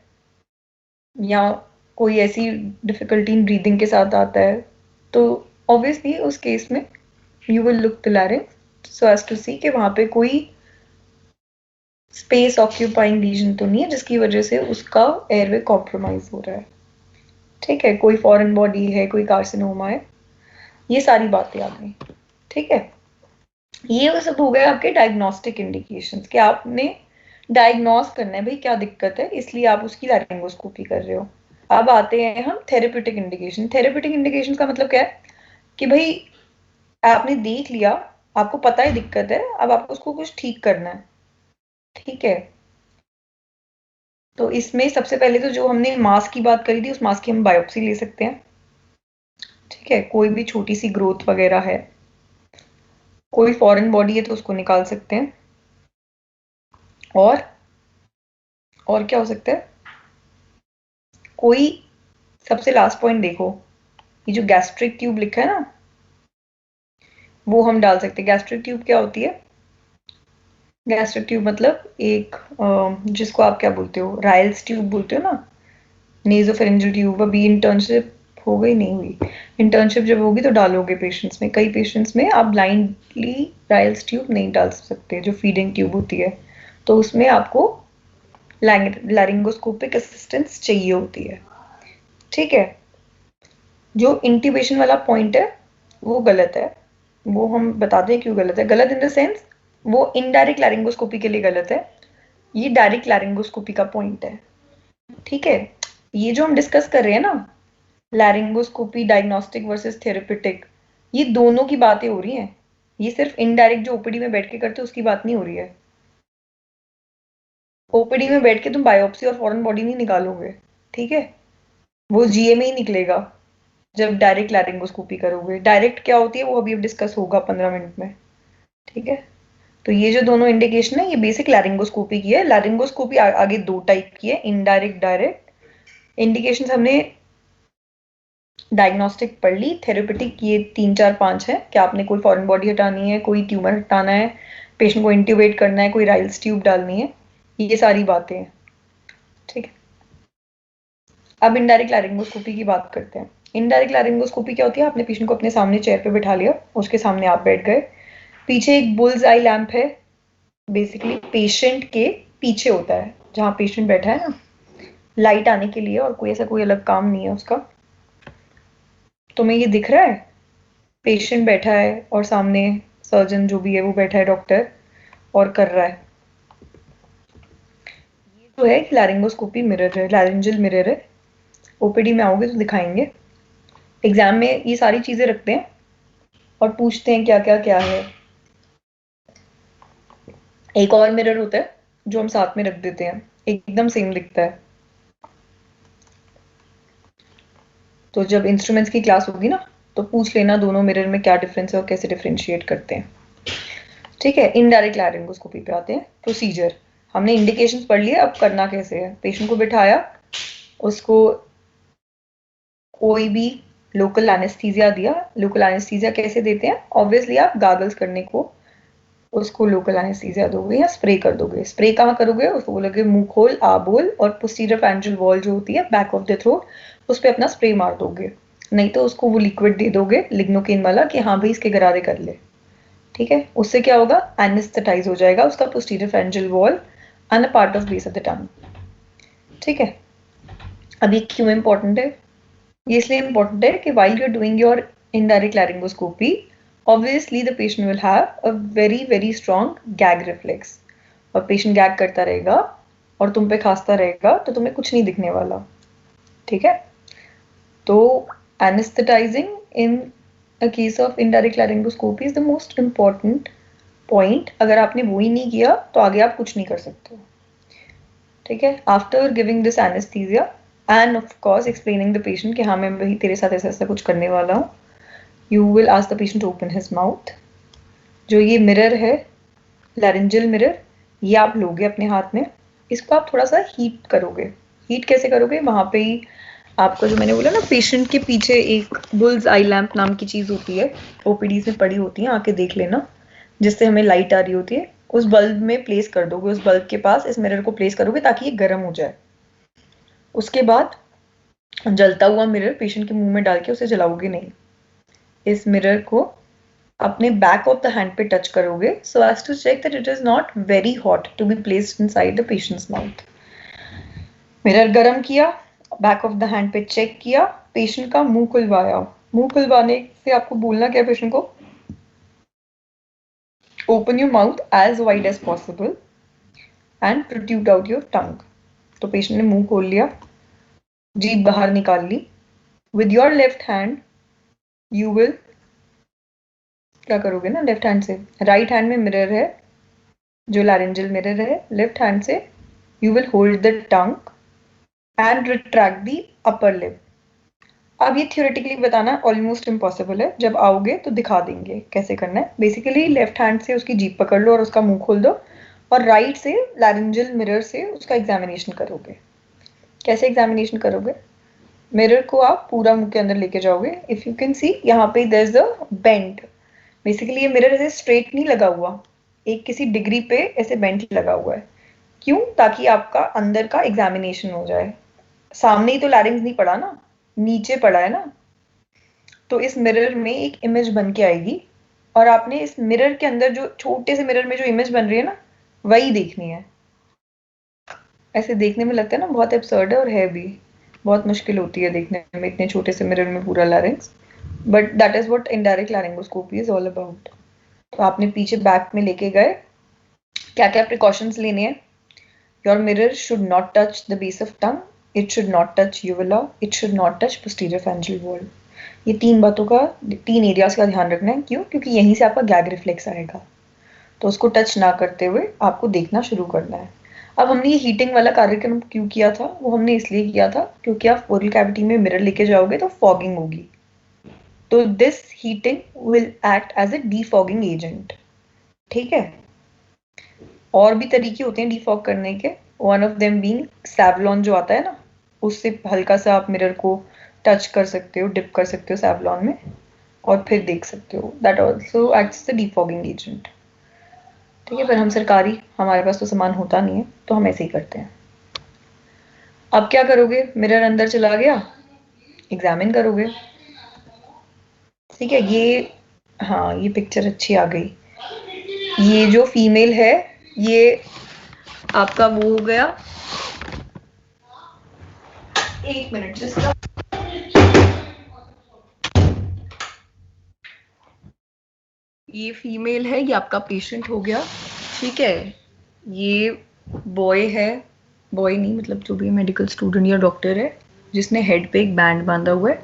या कोई ऐसी डिफिकल्टी इन ब्रीदिंग के साथ आता है, तो ऑब्वियसली उस केस में you will look the larynx so as to see कि वहां पे कोई स्पेस ऑक्यूपाइंग रीजन तो नहीं है जिसकी वजह से उसका एयरवे कॉम्प्रोमाइज हो रहा है। ठीक है, कोई फॉरेन बॉडी है, कोई कार्सिनोमा है, ये सारी बातें आ गई। ठीक है, ये सब हो गए आपके डायग्नोस्टिक इंडिकेशंस कि आपने डायग्नोस करना है भाई क्या दिक्कत है, इसलिए आप उसकी लैरिंगोस्कोपी कर रहे हो। अब आते हैं हम थेरेप्यूटिक इंडिकेशन। थेरेप्यूटिक इंडिकेशन का मतलब क्या है कि भाई आपने देख लिया, आपको पता है दिक्कत है, अब आपको उसको कुछ ठीक करना है। ठीक है, तो इसमें सबसे पहले तो जो हमने मास की बात करी थी, उस मास की हम बायोप्सी ले सकते हैं। ठीक है, कोई भी छोटी सी ग्रोथ वगैरह है, कोई फॉरेन बॉडी है तो उसको निकाल सकते हैं। और क्या हो सकता है, कोई सबसे लास्ट पॉइंट देखो, ये जो गैस्ट्रिक ट्यूब लिखा है ना, वो हम डाल सकते हैं। गैस्ट्रिक ट्यूब क्या होती है? गैस्ट्रिक ट्यूब मतलब एक जिसको आप क्या बोलते हो, राइल्स ट्यूब बोलते हो ना, नेजोफेरेंजियल ट्यूब। अभी इंटर्नशिप हो गई, नहीं हुई? इंटर्नशिप जब होगी तो डालोगे पेशेंट्स में। कई पेशेंट्स में आप ब्लाइंडली राइल्स ट्यूब नहीं डाल सकते, जो फीडिंग ट्यूब होती है, तो उसमें आपको लैरिंगोस्कोपिक असिस्टेंस चाहिए होती है। ठीक है, जो इंट्यूबेशन वाला पॉइंट है वो गलत है, वो हम बताते हैं क्यों गलत है। गलत इन द सेंस वो इनडायरेक्ट लैरिंगोस्कोपी के लिए गलत है, ये डायरेक्ट लैरिंगोस्कोपी का पॉइंट है। ठीक है, ये जो हम डिस्कस कर रहे हैं ना, लैरिंगोस्कोपी डायग्नोस्टिक वर्सेस थेरेप्यूटिक, ये दोनों की बातें हो रही हैं। ये सिर्फ इनडायरेक्ट जो ओपीडी में बैठ के करते हैं उसकी बात नहीं हो रही है। ओपीडी में बैठ के तुम बायोप्सी और फॉरेन बॉडी नहीं निकालोगे। ठीक है, वो जीए में ही निकलेगा जब डायरेक्ट लैरिंगोस्कोपी करोगे। डायरेक्ट क्या होती है वो अभी डिस्कस होगा 15 मिनट में। ठीक है, तो ये जो दोनों इंडिकेशन है ये बेसिक लैरिंगोस्कोपी की है। लैरिंगोस्कोपी आगे दो टाइप की है, इनडायरेक्ट, डायरेक्ट। इंडिकेशंस हमने डायग्नोस्टिक पढ़ ली। थेरेपेटिक ये 3 4 5 है कि आपने कोई फॉरेन बॉडी हटानी है, कोई ट्यूमर हटाना है, पेशेंट को इंट्यूबेट करना है, कोई राइल्स ट्यूब डालनी है, ये सारी बातें हैं। ठीक है, अब इनडायरेक्ट लैरिंगोस्कोपी की बात करते हैं। इनडायरेक्ट लैरिंगोस्कोपी क्या होती है? आपने पेशेंट को अपने सामने चेयर पे बिठा लिया, उसके सामने आप बैठ गए, पीछे एक बुल्स आई लैंप है, बेसिकली पेशेंट के पीछे होता है जहाँ पेशेंट बैठा है ना, लाइट आने के लिए, और कोई ऐसा कोई अलग काम नहीं है उसका। तुम्हें ये दिख रहा है, पेशेंट बैठा है और सामने सर्जन जो भी है वो बैठा है, डॉक्टर, और कर रहा है। ये जो है लैरिंगोस्कोपी मिरर है, लैरिंजल मिरर है। ओपीडी में आओगे तो दिखाएंगे। एग्जाम में ये सारी चीजें रखते हैं और पूछते हैं क्या क्या क्या है। एक और मिरर होता है जो हम साथ में रख देते हैं, एकदम सेम दिखता है। तो जब इंस्ट्रूमेंट्स की क्लास होगी ना तो पूछ लेना दोनों मिरर में क्या डिफरेंस है और कैसे डिफरेंशिएट करते हैं। ठीक है, इनडायरेक्ट लैरिंगोस्कोपी पे आते हैं। प्रोसीजर हमने इंडिकेशंस पढ़ लिए, अब करना कैसे है। पेशेंट को बिठाया, उसको कोई भी लोकल एनेस्थीसिया दिया। लोकल एनेस्थीसिया कैसे देते हैं? ऑब्वियसली आप गागल्स करने को उसको लोकल एनेस्थीसिया दोगे या स्प्रे कर दोगे। स्प्रे कहाँ करोगे? उसको बोलोगे मुंह खोल, आ बोल, और पोस्टीरियर फैरेंजियल वॉल जो होती है बैक ऑफ द थ्रोट, उस पर अपना स्प्रे मार दोगे। नहीं तो उसको वो लिक्विड दे दोगे लिग्नोकेन वाला कि हाँ भाई इसके गरारे कर ले। ठीक है, उससे क्या होगा? एनेस्थेटाइज हो जाएगा उसका posterior pharyngeal wall and a part of base of the tongue. ठीक है, अब ये क्यों इंपॉर्टेंट है? ये इसलिए इंपॉर्टेंट है कि while you are doing your indirect laryngoscopy, obviously the patient will have a very strong gag reflex. और patient gag करता रहेगा और तुम पे खांसता रहेगा तो तुम्हें कुछ नहीं दिखने वाला, ठीक है? तो anesthetizing in a case of indirect laryngoscopy is the most important point. अगर आपने वो ही नहीं किया तो आगे आप कुछ नहीं कर सकते, ठीक है? After giving this anesthesia and of course explaining the patient कि हाँ मैं वही तेरे साथ ऐसा ऐसा कुछ करने वाला हूँ, you will ask the patient to open his mouth. जो ये मिरर है, laryngeal mirror, ये आप लोगे अपने हाथ में, इसको आप थोड़ा सा हीट करोगे. हीट कैसे करोगे? वहाँ पे ही आपका जो मैंने बोला ना, पेशेंट के पीछे एक बुल्स आई लैम्प नाम की चीज होती है, ओपीडीज में पड़ी होती है, आके देख लेना, जिससे हमें लाइट आ रही होती है, उस बल्ब में प्लेस कर दोगे, उस बल्ब के पास इस मिरर को प्लेस करोगे ताकि ये गर्म हो जाए. उसके बाद जलता हुआ मिरर पेशेंट के मुंह में डाल के उसे जलाओगे नहीं. इस मिरर को अपने बैक ऑफ द हैंड पे टच करोगे so as to check that it is not very hot to be placed inside the patient's mouth. Mirror गरम किया, बैक ऑफ द हैंड पे चेक किया, पेशेंट का मुंह खुलवाया. मुंह खुलवाने से आपको बोलना क्या है पेशेंट को? Open your mouth as wide as possible and protrude out your tongue. तो पेशेंट ने मुंह खोल लिया, जीभ बाहर निकाल ली. With your left hand you will क्या करोगे ना, लेफ्ट हैंड से, राइट हैंड में मिरर है जो लैरिंजियल मिरर है, लेफ्ट हैंड से you will hold the tongue and retract the upper lip. अब ये थियोरेटिकली बताना ऑलमोस्ट इम्पॉसिबल है, जब आओगे तो दिखा देंगे कैसे करना है. बेसिकली लेफ्ट हैंड से उसकी जीभ पकड़ लो और उसका मुंह खोल दो, और राइट से लैरिंजियल मिरर से उसका एग्जामिनेशन करोगे. कैसे एग्जामिनेशन करोगे? मिरर को आप पूरा मुंह के अंदर लेके जाओगे. इफ यू कैन सी यहाँ पे there is a bend. Basically ये मिरर ऐसे स्ट्रेट नहीं लगा हुआ, एक किसी डिग्री पे ऐसे बेंड लगा हुआ है. क्यों? ताकि आपका अंदर का एग्जामिनेशन हो जाए. सामने ही तो लैरिंग्स नहीं पड़ा ना, नीचे पड़ा है ना. तो इस मिरर में एक इमेज बन के आएगी और आपने इस मिरर के अंदर जो छोटे से मिरर में जो इमेज बन रही है ना, वही देखनी है. ऐसे देखने में लगता है ना बहुत एब्सर्ड है, और है भी, बहुत मुश्किल होती है देखने में इतने छोटे से मिरर में पूरा लैरिंग्स. But that is what indirect laryngoscopy is all about. तो आपने पीछे बैक में लेके गए, क्या क्या प्रिकॉशंस लेने हैं? Your mirror should not touch the base of tongue, it should not touch uvula, it should not touch posterior pharyngeal wall. ये तीन बातों का, तीन एरियाज का ध्यान रखना है. क्यों? क्योंकि यहीं से आपका गैग रिफ्लेक्स आएगा. तो उसको टच ना करते हुए आपको देखना शुरू करना है. अब हमने ये हीटिंग वाला कार्यक्रम क्यों किया था? वो हमने इसलिए किया था क्योंकि आप ओरल कैविटी में मिरर लेके जाओगे तो फॉगिंग होगी. तो this heating will act as a defogging agent. ठीक है? और भी तरीके होते हैं डीफॉग करने के. One of them being Savlon जो आता है ना, उससे हल्का सा आप मिरर को टच कर सकते हो, डिप कर सकते हो सैवलॉन में और फिर देख सकते हो. That also acts the defogging agent. ठीक है? पर हम सरकारी, हमारे पास तो सामान होता नहीं है, तो हम ऐसे ही करते हैं. अब क्या करोगे? मिरर अंदर चला गया, एग्जामिन करोगे. ठीक है? ये, हाँ, ये पिक्चर अच्छी आ गई. ये जो फीमेल है, ये आपका वो हो गया. एक मिनट जस्ट. ये फीमेल है, ये आपका पेशेंट हो गया. ठीक है? ये बॉय है, बॉय नहीं मतलब जो भी मेडिकल स्टूडेंट या डॉक्टर है, जिसने हेड पे एक बैंड बांधा हुआ है.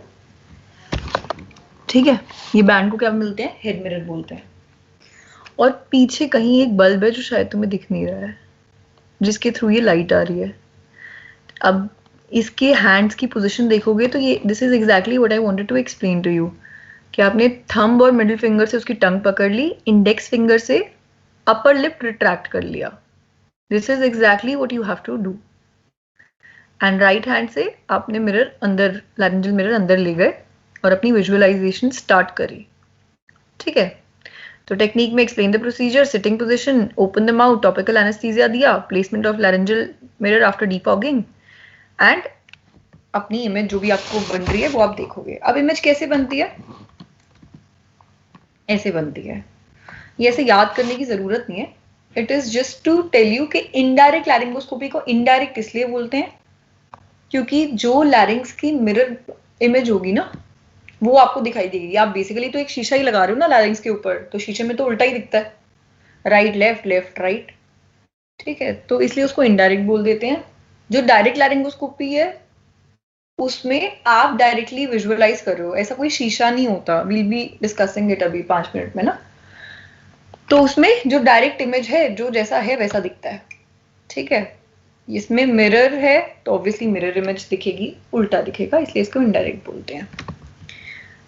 ठीक है? ये बैंड को क्या मिलते हैं? हेड मिरर बोलते हैं. और पीछे कहीं एक बल्ब है जो शायद तुम्हें दिख नहीं रहा है, जिसके थ्रू ये लाइट आ रही है. अब इसके हैंड्स की पोजीशन देखोगे तो ये, this is exactly what I wanted to explain to you, कि आपने थंब और मिडिल फिंगर से उसकी टंग पकड़ ली, इंडेक्स फिंगर से अपर लिप रिट्रैक्ट कर लिया. This is exactly what you have to do. And right hand से आपने मिरर अंदर, लैरिंजियल मिरर अंदर ले गए और अपनी विजुअलाइजेशन स्टार्ट करी. ठीक है? तो टेक्निक में explain the procedure, sitting position, open the mouth, topical anaesthesia दिया, placement of laryngeal mirror after defogging, and अपनी इमेज जो भी आपको बन रही है वो आप देखोगे. अब इमेज कैसे बनती है? ऐसे बनती है. ये ऐसे याद करने की जरूरत नहीं है. It is just to tell you कि इनडायरेक्ट लैरिंगोस्कोपी को इनडायरेक्ट इसलिए बोलते हैं क्योंकि जो लैरिंग्स की मिरर इमेज होगी ना, वो आपको दिखाई देगी। आप बेसिकली तो एक शीशा ही लगा रहे हो ना लैरिंग्स के ऊपर, तो शीशे में तो उल्टा ही दिखता है, राइट लेफ्ट लेफ्ट राइट, ठीक है, तो इसलिए उसको इनडायरेक्ट बोल देते हैं। जो डायरेक्ट लैरिंगोस्कोपी है उसमें आप डायरेक्टली विजुअलाइज कर रहे हो, ऐसा कोई शीशा नहीं होता, विल बी डिस्कसिंग इट अभी 5 मिनट में ना। तो उसमें जो डायरेक्ट इमेज है जो जैसा है वैसा दिखता है, ठीक है। इसमें मिरर है तो ऑब्वियसली मिरर इमेज दिखेगी, उल्टा दिखेगा, इसलिए इसको इनडायरेक्ट बोलते हैं।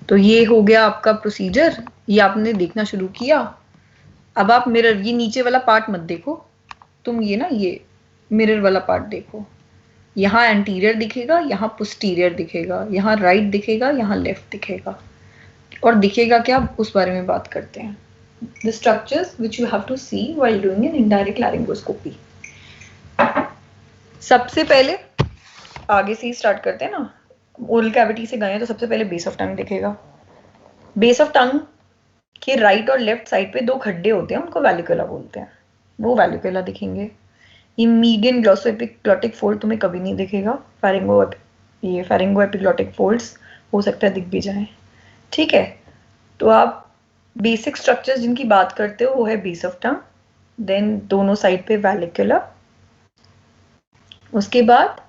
तो ये हो गया आपका प्रोसीजर, ये आपने देखना शुरू किया। अब आप मिरर, ये नीचे वाला पार्ट मत देखो तुम, ये ना ये मिरर वाला पार्ट देखो। यहाँ एंटीरियर दिखेगा, यहाँ पोस्टीरियर दिखेगा, यहाँ राइट दिखेगा, यहाँ लेफ्ट दिखेगा। और दिखेगा क्या, उस बारे में बात करते हैं। The structures which you have to see while doing an indirect laryngoscopy. सबसे पहले आगे से ही स्टार्ट करते हैं ना, ओरल कैविटी से गए हैं तो सबसे पहले बेस ऑफ टंग दिखेगा। बेस ऑफ टंग के राइट और लेफ्ट साइड पे 2 खड्डे होते हैं, उनको वैल्यूकुला बोलते हैं, वो वैल्यूकुला दिखेंगे। ये मीडियन ग्लॉसोएपिग्लॉटिक फोल्ड तुम्हें कभी नहीं दिखेगा, ये फेरिंगो एपिग्लॉटिक फोल्ड्स हो सकता है दिख भी जाए, ठीक है। तो आप बेसिक स्ट्रक्चर्स जिनकी बात करते हो वो है बेस ऑफ टंग, देन दोनों साइड पे वैल्यूकुला, उसके बाद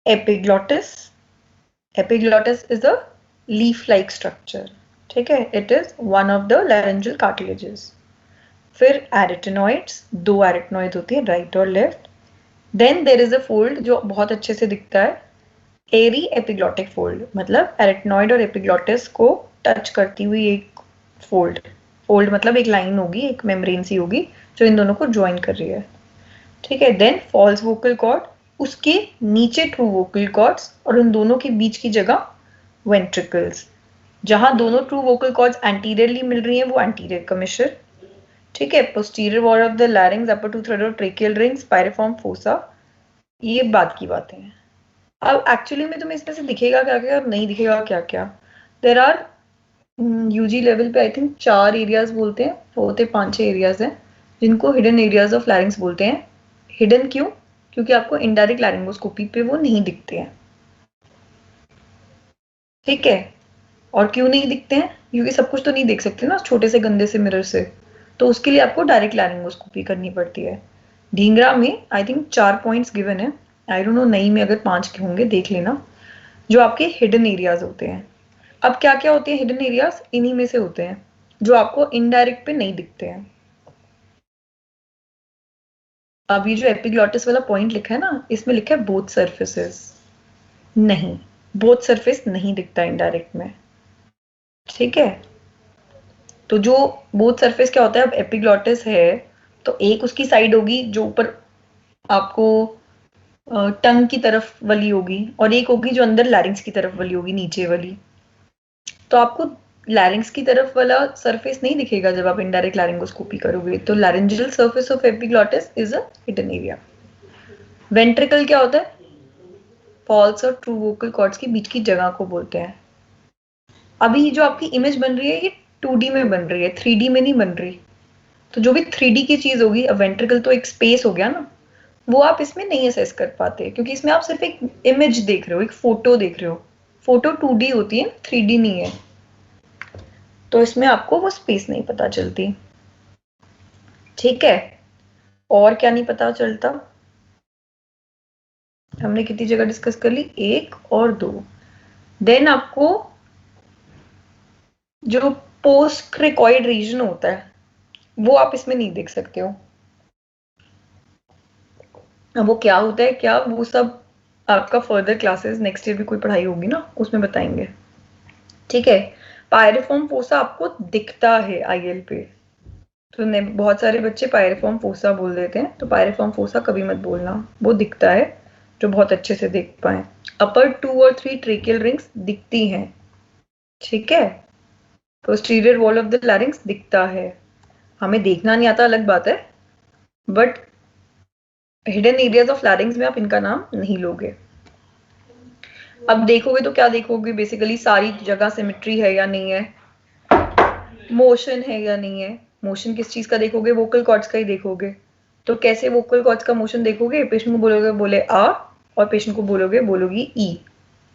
epiglottis. Epiglottis is a leaf like structure, ठीक है, it is one of the laryngeal cartilages. फिर एरिटेनॉइड्स, 2 एरिटेनॉइड्स होती है राइट और left. Then there is a fold जो बहुत अच्छे से दिखता है, एरी एपिग्लॉटिक फोल्ड, मतलब एरिटेनॉइड और एपिग्लॉटिस को टच करती हुई एक फोल्ड। फोल्ड मतलब एक लाइन होगी, एक मेम्ब्रेन सी होगी जो इन दोनों को ज्वाइन कर रही है, ठीक है। देन फॉल्स वोकल कॉर्ड, उसके नीचे ट्रू वोकल कॉर्ड्स और उन दोनों के बीच की जगह वेंट्रिकल्स। जहां दोनों ट्रू वोकल कॉर्ड्स एंटीरियरली मिल रही हैं वो एंटीरियर कमिश्चर, ठीक है। Posterior wall of the larynx, upper two thread और ट्रेकियल रिंग्स, पायरिफॉर्म फोसा, ये बात की बातें हैं। अब एक्चुअली में तुम्हें इसमें से दिखेगा क्या क्या और नहीं दिखेगा क्या क्या। देयर आर यूजी लेवल पे आई थिंक 4 एरियाज बोलते हैं, होते 5-6 एरियाज हैं जिनको हिडन एरियाज ऑफ लैरिंग्स बोलते हैं। हिडन क्यों, क्योंकि आपको इनडायरेक्ट लैरिंगोस्कोपी पे वो नहीं दिखते हैं, ठीक है। और क्यों नहीं दिखते हैं, क्योंकि सब कुछ तो नहीं देख सकते ना छोटे से गंदे से मिरर से, तो उसके लिए आपको डायरेक्ट लैरिंगोस्कोपी करनी पड़ती है। ढींगरा में आई थिंक 4 पॉइंट्स गिवन है, आई डोंट नो नई में अगर 5 के होंगे देख लेना, जो आपके हिडन एरियाज होते हैं। अब क्या क्या होते हैं हिडन एरियाज, इन्हीं में से होते हैं जो आपको इनडायरेक्ट पे नहीं दिखते हैं। अब ये जो एपिग्लॉटिस वाला पॉइंट लिखा है ना, इसमें लिखा है बोथ सरफेसेस, नहीं, बोथ सरफेस नहीं दिखता इनडायरेक्ट में, ठीक है। तो जो बोथ सरफेस क्या होता है, अब एपिग्लॉटिस है तो एक उसकी साइड होगी जो ऊपर आपको टंग की तरफ वाली होगी, और एक होगी जो अंदर लैरिंग्स की तरफ वाली होगी, नीचे वाली। तो आपको लैरिंग्स की तरफ वाला सरफेस नहीं दिखेगा जब आप इनडायरेक्ट लैरिंगोस्कोपी करोगे। तो laryngeal surface of epiglottis is a hidden area. Ventricle क्या होता है, फॉल्स और ट्रू वोकल कॉर्ड्स के बीच की जगह को बोलते हैं। अभी जो आपकी इमेज बन रही है ये 2D में बन रही है, 3D में नहीं बन रही। तो जो भी 3D की चीज होगी, अब वेंट्रिकल तो एक स्पेस हो गया ना, वो आप इसमें नहीं असेस कर पाते क्योंकि इसमें आप सिर्फ एक इमेज देख रहे हो, एक फोटो देख रहे हो। फोटो 2D होती है, 3D नहीं है, तो इसमें आपको वो स्पेस नहीं पता चलती, ठीक है। और क्या नहीं पता चलता, हमने कितनी जगह डिस्कस कर ली, 1 और 2। देन आपको जो पोस्ट क्रिकॉइड रीजन होता है वो आप इसमें नहीं देख सकते हो। अब वो क्या होता है, क्या वो सब आपका फर्दर क्लासेस नेक्स्ट ईयर भी कोई पढ़ाई होगी ना उसमें बताएंगे, ठीक है। पायरिफॉर्म फोसा आपको दिखता है आईएल पे, तो बहुत सारे बच्चे पायरिफॉर्म फोसा बोल देते हैं, तो पायरिफॉर्म फोसा कभी मत बोलना, वो दिखता है जो बहुत अच्छे से देख पाए। अपर 2 और 3 ट्रेकियल रिंग्स दिखती हैं, ठीक है। Posterior wall of the larynx दिखता है, हमें देखना नहीं आता अलग बात है, बट हिडन एरियाज ऑफ लैरिंग्स में आप इनका नाम नहीं लोगे। अब देखोगे तो क्या देखोगे, बेसिकली सारी जगह सिमेट्री है या नहीं है, मोशन है या नहीं है। मोशन किस चीज का देखोगे, वोकल कॉर्ड्स का ही देखोगे। तो कैसे वोकल कॉर्ड्स का मोशन देखोगे, पेशेंट को बोलोगे बोले आ, और पेशेंट को बोलोगी ई।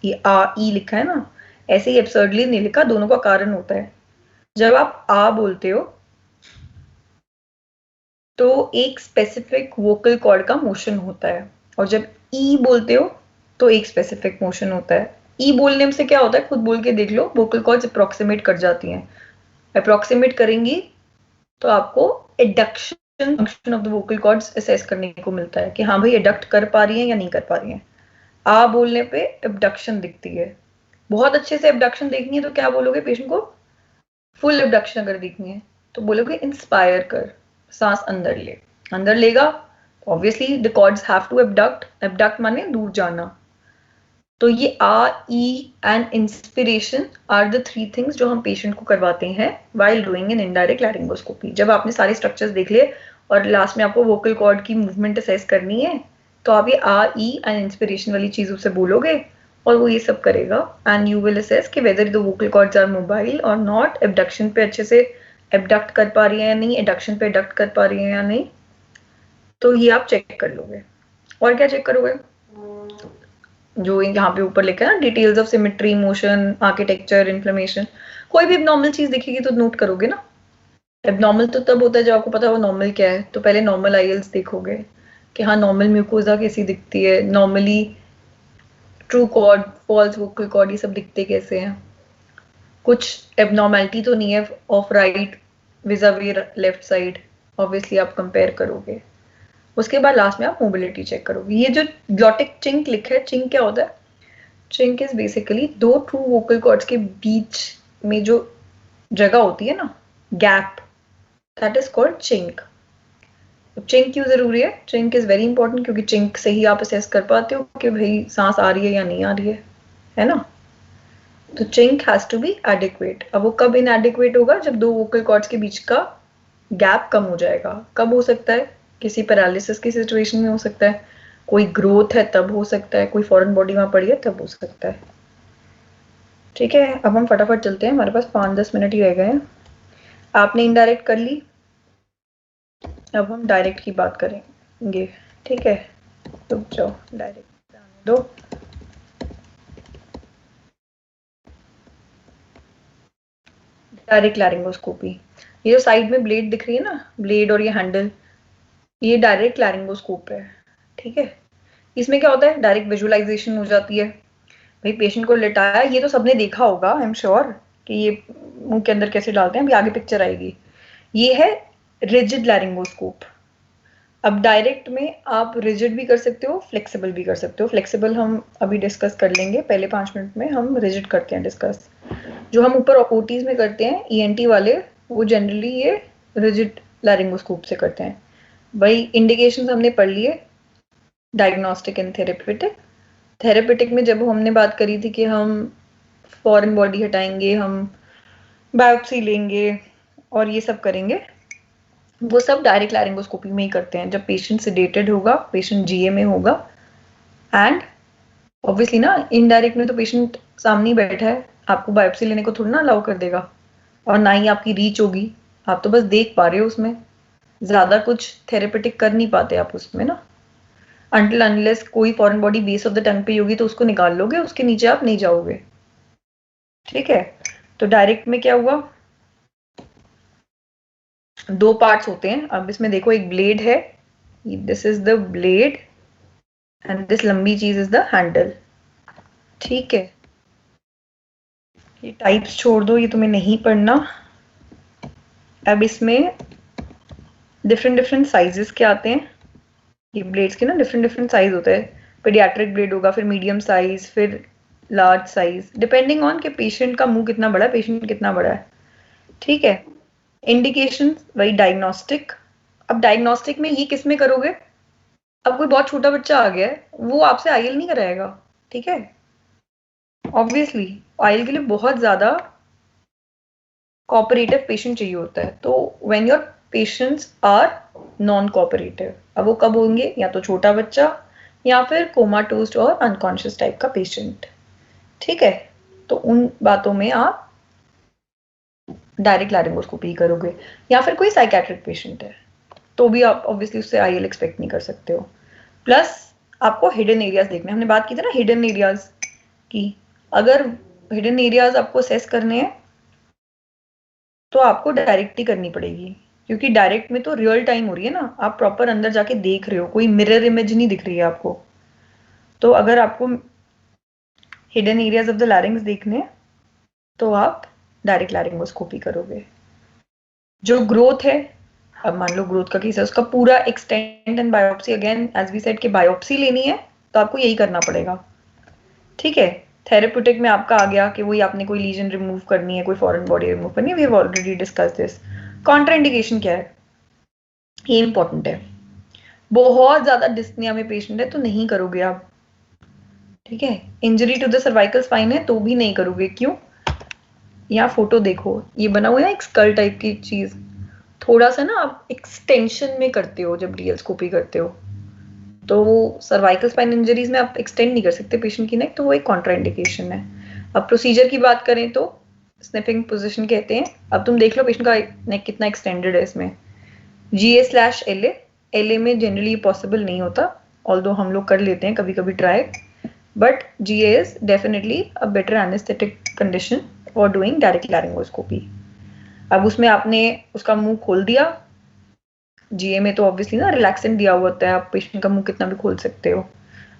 ये आ ई लिखा है ना, ऐसे ही एब्सर्डली नहीं लिखा, दोनों का कारण होता है। जब आप आ बोलते हो तो एक स्पेसिफिक वोकल कॉर्ड का मोशन होता है, और जब ई बोलते हो तो एक स्पेसिफिक मोशन होता है। ई बोलने से क्या होता है, खुद बोल के देख लो, वोकल कॉर्ड्स अप्रोक्सीमेट कर जाती हैं। अप्रोक्सीमेट करेंगी तो आपको adduction function of the vocal chords assess करने को मिलता है कि हाँ भाई एडक्ट कर पा रही हैं या नहीं कर पा रही हैं। आ बोलने पे एबडक्शन दिखती है। बहुत अच्छे से एबडक्शन देखनी है तो क्या बोलोगे पेशेंट को? फुल एबडक्शन अगर देखनी है तो बोलोगे इंस्पायर कर, सांस अंदर ले। अंदर लेगा obviously the cords have to abduct, abduct माने दूर जाना। तो ये आ, ई and inspiration are the 3 things जो हम पेशेंट को करवाते हैं while doing an indirect laryngoscopy. जब आपने सारे स्ट्रक्चर्स देख लिए और लास्ट में आपको वोकल कॉर्ड की मूवमेंट असेस करनी है तो आप ये आ, ई एंड इंस्पिरेशन वाली चीज उससे बोलोगे और वो ये सब करेगा एंड यू विल असेस कि whether the vocal cords are mobile और नॉट, एबडक्शन पे अच्छे से एबडक्ट कर पा रही है या नहीं, एडक्शन पे एडक्ट कर पा रही है या नहीं, तो ये आप चेक कर लोगे। और क्या चेक करोगे? जो यहाँ पे ऊपर लिखा है ना, details of symmetry, motion, architecture, inflammation. कोई भी एबनॉर्मल चीज दिखेगी तो नोट करोगे ना। एबनॉर्मल तो तब होता है जब आपको पता है वो नॉर्मल क्या है। तो पहले नॉर्मल आईएल्स देखोगे कि हाँ नॉर्मल म्यूकोजा कैसी दिखती है, normally true cord, false vocal cord, ये सब दिखते कैसे हैं, कुछ एबनॉर्मेलिटी तो नहीं है of right vis a vis left side, obviously आप कंपेयर करोगे। उसके बाद लास्ट में आप मोबिलिटी चेक करोगे। ये जो ग्लॉटिक चिंक लिखा है, चिंक क्या होता है? चिंक इज बेसिकली दो ट्रू वोकल कॉर्ड्स के बीच में जो जगह होती है ना, gap, that is called chink. Chink क्यों जरूरी है? चिंक इज वेरी इंपॉर्टेंट क्योंकि चिंक से ही आप असेस कर पाते हो कि भाई सांस आ रही है या नहीं आ रही है ना। तो chink has to be adequate. अब वो कब इनएडिक्वेट होगा? जब दो वोकल कॉर्ड्स के बीच का गैप कम हो जाएगा। कब हो सकता है? किसी पैरालिसिस की सिचुएशन में हो सकता है, कोई ग्रोथ है तब हो सकता है, कोई फॉरेन बॉडी वहां पड़ी है तब हो सकता है। ठीक है, अब हम फटाफट चलते हैं, हमारे पास 5-10 मिनट ही रह गए हैं। आपने इनडायरेक्ट कर ली, अब हम डायरेक्ट की बात करेंगे। ठीक है, रुक जाओ, डायरेक्ट आने दो। डायरेक्ट लैरिंगोस्कोपी, ये जो साइड में ब्लेड दिख रही है ना, ब्लेड और ये हैंडल, ये डायरेक्ट लैरिंगोस्कोप है। ठीक है, इसमें क्या होता है? डायरेक्ट विजुअलाइजेशन हो जाती है। भाई पेशेंट को लिटाया, ये तो सबने देखा होगा आई एम श्योर कि ये मुंह के अंदर कैसे डालते हैं, अभी आगे पिक्चर आएगी। ये है रिजिड लैरिंगोस्कोप। अब डायरेक्ट में आप रिजिड भी कर सकते हो, फ्लेक्सिबल भी कर सकते हो। फ्लेक्सिबल हम अभी डिस्कस कर लेंगे, पहले 5 मिनट में हम रिजिड करते हैं डिस्कस। जो हम ऊपर ओटीज में करते हैं ईएनटी वाले, वो जनरली ये रिजिड लैरिंगोस्कोप से करते हैं। भाई इंडिकेशंस हमने पढ़ लिए, डायग्नोस्टिक एंड थेरेप्यूटिक। थेरेप्यूटिक में जब हमने बात करी थी कि हम फॉरेन बॉडी हटाएंगे, हम बायोप्सी लेंगे और ये सब करेंगे, वो सब डायरेक्ट लैरिंगोस्कोपी में ही करते हैं जब पेशेंट सेडेटेड होगा, पेशेंट जीए में होगा। एंड ऑब्वियसली ना, इनडायरेक्ट में तो पेशेंट सामने ही बैठा है, आपको बायोप्सी लेने को थोड़ा ना अलाउ कर देगा, और ना ही आपकी रीच होगी, आप तो बस देख पा रहे हो उसमें, ज्यादा कुछ थेरेपेटिक कर नहीं पाते आप उसमें ना। अनटिल अनलेस कोई foreign body base of the tongue पे होगी तो उसको निकाल लोगे, उसके नीचे आप नहीं जाओगे। ठीक है, तो डायरेक्ट में क्या हुआ, दो पार्ट्स होते हैं। अब इसमें देखो, एक ब्लेड है, this is the blade and this लंबी चीज इज द हैंडल। ठीक है, ये टाइप्स छोड़ दो, ये तुम्हें नहीं पढ़ना। अब इसमें डिफरेंट डिफरेंट साइजेस के आते हैं, ये ब्लेड्स के ना डिफरेंट डिफरेंट साइज होते हैं। पीडियाट्रिक ब्लेड होगा, फिर मीडियम साइज, फिर लार्ज साइज, डिपेंडिंग ऑन कि पेशेंट का मुंह कितना बड़ा है, पेशेंट कितना बड़ा है। ठीक है, इंडिकेशन वही डायग्नोस्टिक। अब डायग्नोस्टिक में ये किस में करोगे? अब कोई बहुत छोटा बच्चा आ गया है, वो आपसे आईएल नहीं कराएगा। ठीक है, ऑब्वियसली आईएल के लिए बहुत ज्यादा कोऑपरेटिव पेशेंट चाहिए होता है। तो when your patients are non cooperative, अब वो कब होंगे? या तो छोटा बच्चा या फिर कोमाटोज और अनकॉन्शियस टाइप का पेशेंट। ठीक है, तो उन बातों में आप डायरेक्ट लैरिंगोस्कोपी करोगे। या फिर कोई साइकेट्रिक पेशेंट है तो भी आप ऑब्वियसली उससे आईएल एक्सपेक्ट नहीं कर सकते हो। प्लस आपको हिडन एरियाज देखने, हमने बात की थी ना हिडन एरियाज की। अगर हिडन एरियाज आपको असेस करने हैं तो आपको डायरेक्ट ही करनी पड़ेगी, क्योंकि डायरेक्ट में तो रियल टाइम हो रही है ना, आप प्रॉपर अंदर जाके देख रहे हो, कोई मिरर इमेज नहीं दिख रही है आपको। तो अगर आपको hidden areas of the larynx देखने हैं तो आप डायरेक्ट लैरिंगोस्कोपी करोगे। जो ग्रोथ है, अब मान लो ग्रोथ का केस है, उसका पूरा extend and biopsy, again as we said कि बायोप्सी लेनी है तो आपको यही करना पड़ेगा। ठीक है, थेरेप्यूटिक में आपका आ गया कि वही आपने कोई लीजन रिमूव करनी है, कोई फॉरेन बॉडी रिमूव करनी है, we have already discuss this. Contraindication क्या है, ये इंपॉर्टेंट है। बहुत ज्यादा डिस्निया में पेशेंट है तो नहीं करोगे आप। ठीक है, injury to the cervical spine है तो भी नहीं करोगे। क्यों? यहाँ फोटो देखो, ये बना हुआ है एक स्कल टाइप की चीज, थोड़ा सा ना आप एक्सटेंशन में करते हो जब डीएलस्कोपी करते हो, तो वो सर्वाइकल स्पाइन इंजरीज में आप एक्सटेंड नहीं कर सकते पेशेंट की नेक, तो वो एक कॉन्ट्राइंडिकेशन है। अब प्रोसीजर की बात करें तो स्निफिंग पोजीशन कहते हैं। अब तुम देख लो पेशेंट का नेक कितना एक्सटेंडेड है इसमें। GA/LA, LA में जनरली पॉसिबल नहीं होता, ऑल्दो हम लोग कर लेते हैं कभी कभी try, but GA is definitely a better anaesthetic condition for doing direct laryngoscopy. अब उसमें आपने उसका मुंह खोल दिया, GA में तो ऑब्वियसली ना रिलैक्सेंट दिया हुआ होता है, आप पेशेंट का मुंह कितना भी खोल सकते हो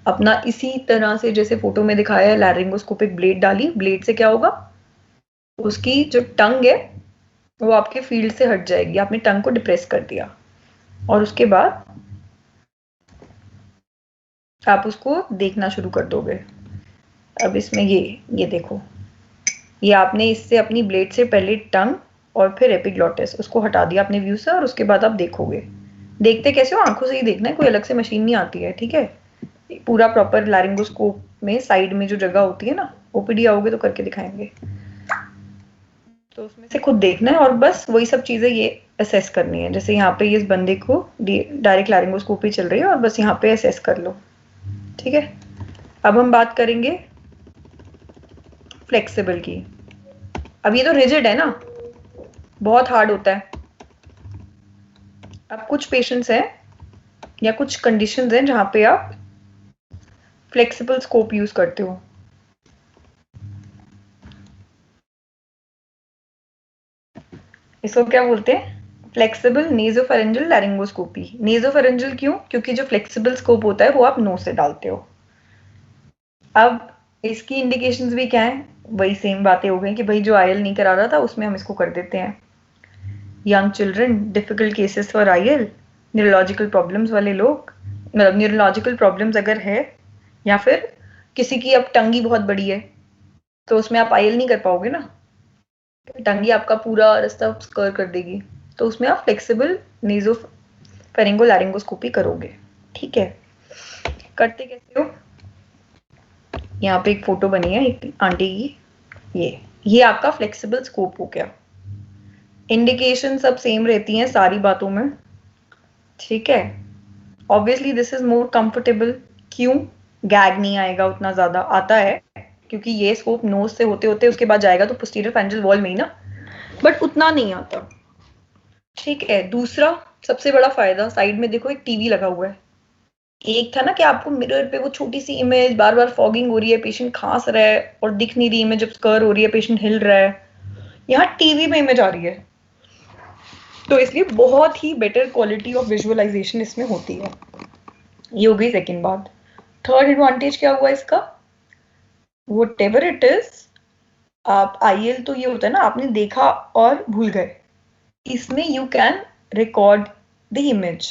अपना, इसी तरह से जैसे फोटो में दिखाया है। लैरिंगोस्कोपिक ब्लेड डाली, ब्लेड से क्या होगा, उसकी जो टंग है वो आपके फील्ड से हट जाएगी, आपने टंग को डिप्रेस कर दिया, और उसके बाद आप उसको देखना शुरू कर दोगे। अब इसमें ये देखो, ये आपने इससे अपनी ब्लेड से पहले टंग और फिर एपिग्लॉटिस उसको हटा दिया अपने व्यू से, और उसके बाद आप देखोगे। देखते कैसे हो, आंखों से ही देखना है, कोई अलग से मशीन नहीं आती है। ठीक है, पूरा प्रॉपर लैरिंगोस्कोप में साइड में जो जगह होती है ना, ओपीडी आओगे तो करके दिखाएंगे, तो उसमें से खुद देखना है और बस वही सब चीजें ये असेस करनी है। जैसे यहाँ पे इस बंदे को डायरेक्ट लैरिंगोस्कोपी चल रही है और बस यहाँ पे असेस कर लो। ठीक है, अब हम बात करेंगे फ्लेक्सिबल की। अब ये तो रिजिड है ना, बहुत हार्ड होता है। अब कुछ पेशेंट्स हैं या कुछ कंडीशंस हैं जहां पे आप फ्लेक्सिबल स्कोप यूज करते हो। इसको क्या बोलते हैं, फ्लेक्सिबल नेजोफेरेंजियल लैरिंगोस्कोपी। नेजोफेरेंजियल क्यों? क्योंकि जो फ्लेक्सिबल स्कोप होता है वो आप नोज से डालते हो। अब इसकी इंडिकेशंस भी क्या है, वही सेम बातें हो गई कि भाई जो आईएल नहीं करा रहा था उसमें हम इसको कर देते हैं। Young children, difficult cases for IL, neurological problems वाले लोग, मतलब न्यूरोलॉजिकल प्रॉब्लम्स अगर है, या फिर किसी की अब टंगी बहुत बड़ी है तो उसमें आप आईएल नहीं कर पाओगे ना, टंगी आपका पूरा रास्ता स्कर कर देगी, तो उसमें आप फ्लेक्सिबल नेजो फेरिंगो लैरिंगोस्कोपी करोगे। ठीक है, करते कैसे हो, यहाँ पे एक फोटो बनी है एक आंटी की, ये आपका फ्लेक्सिबल स्कोप हो गया। इंडिकेशन सब सेम रहती हैं सारी बातों में। ठीक है, obviously this is more comfortable. क्यों? गैग नहीं आएगा उतना ज्यादा, आता है क्योंकि ये स्कोप नोज से होते होते उसके बाद जाएगा तो पोस्टीरियर फेरेंजियल वॉल में ही ना, बट उतना नहीं आता। ठीक है, दूसरा सबसे बड़ा फायदा, साइड में देखो एक टीवी लगा हुआ है। एक था ना कि आपको मिरर पे वो छोटी सी इमेज, बार बार फॉगिंग हो रही है, पेशेंट खांस रहा है और दिख नहीं रही इमेज, जब स्कर हो रही है पेशेंट हिल रहा है, यहाँ टीवी में इमेज आ रही है, तो इसलिए बहुत ही बेटर क्वालिटी ऑफ विजुअलाइजेशन इसमें होती है। ये हो गई सेकेंड बात। थर्ड एडवांटेज क्या हुआ इसका, व्हाटएवर इट इज, आप आईएल तो ये होता है ना आपने देखा और भूल गए, इसमें you can record the image.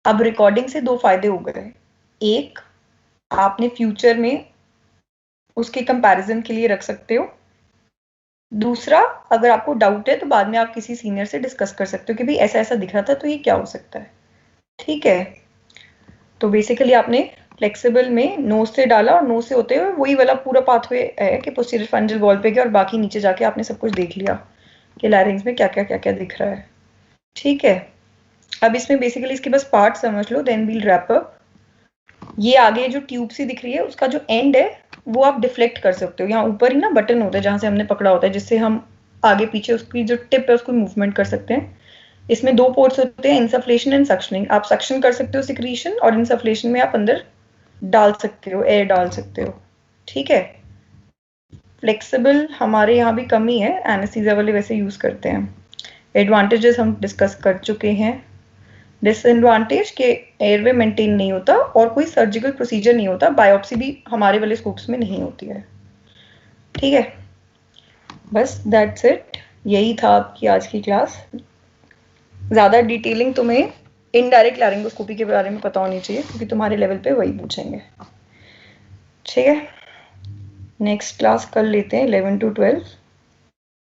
अब रिकॉर्डिंग से दो फायदे हो गए, एक आपने फ्यूचर में उसके कंपैरिजन के लिए रख सकते हो, दूसरा अगर आपको डाउट है तो बाद में आप किसी सीनियर से डिस्कस कर सकते हो कि भाई ऐसा ऐसा दिख रहा था तो ये क्या हो सकता है। ठीक है, तो बेसिकली आपने फ्लेक्सिबल में नोज से डाला और नोज से होते हुए वही वाला पूरा पाथवे है कि पोस्टीरियर फेरेंजियल वॉल पे गया और बाकी नीचे जाके आपने सब कुछ देख लिया कि लैरिंग्स में क्या क्या दिख रहा है। ठीक है, अब इसमें बेसिकली इसके बस पार्ट समझ लो, देन वील रैप अप। ये आगे जो ट्यूब सी दिख रही है उसका जो एंड है वो आप डिफ्लेक्ट कर सकते हो, यहाँ ऊपर ही ना बटन होता है जहां से हमने पकड़ा होता है, जिससे हम आगे पीछे उसकी जो टिप है उसको मूवमेंट कर सकते हैं। इसमें दो पोर्ट्स होते हैं, इंसफलेशन एंड सक्शनिंग। आप सक्शन कर सकते हो सिक्रीशन, और इंसफलेशन में आप अंदर डाल सकते हो, एयर डाल सकते हो। ठीक है, फ्लेक्सिबल हमारे यहाँ भी कमी है, एनेस्थीसिया वाले वैसे यूज़ करते हैं। एडवांटेजेस हम डिस्कस कर चुके हैं। डिसएडवांटेज के एयरवे मेंटेन नहीं होता और कोई सर्जिकल प्रोसीजर नहीं होता, बायोप्सी भी हमारे वाले स्कोप्स में नहीं होती है। ठीक है, बस दैट्स इट, यही था आपकी आज की क्लास। ज़्यादा डिटेलिंग तुम्हें इनडायरेक्ट लैरिंगोस्कोपी के बारे में पता होनी चाहिए, क्योंकि तुम्हारे लेवल पे वही पूछेंगे। ठीक है, नेक्स्ट क्लास कर लेते हैं 11 to 12।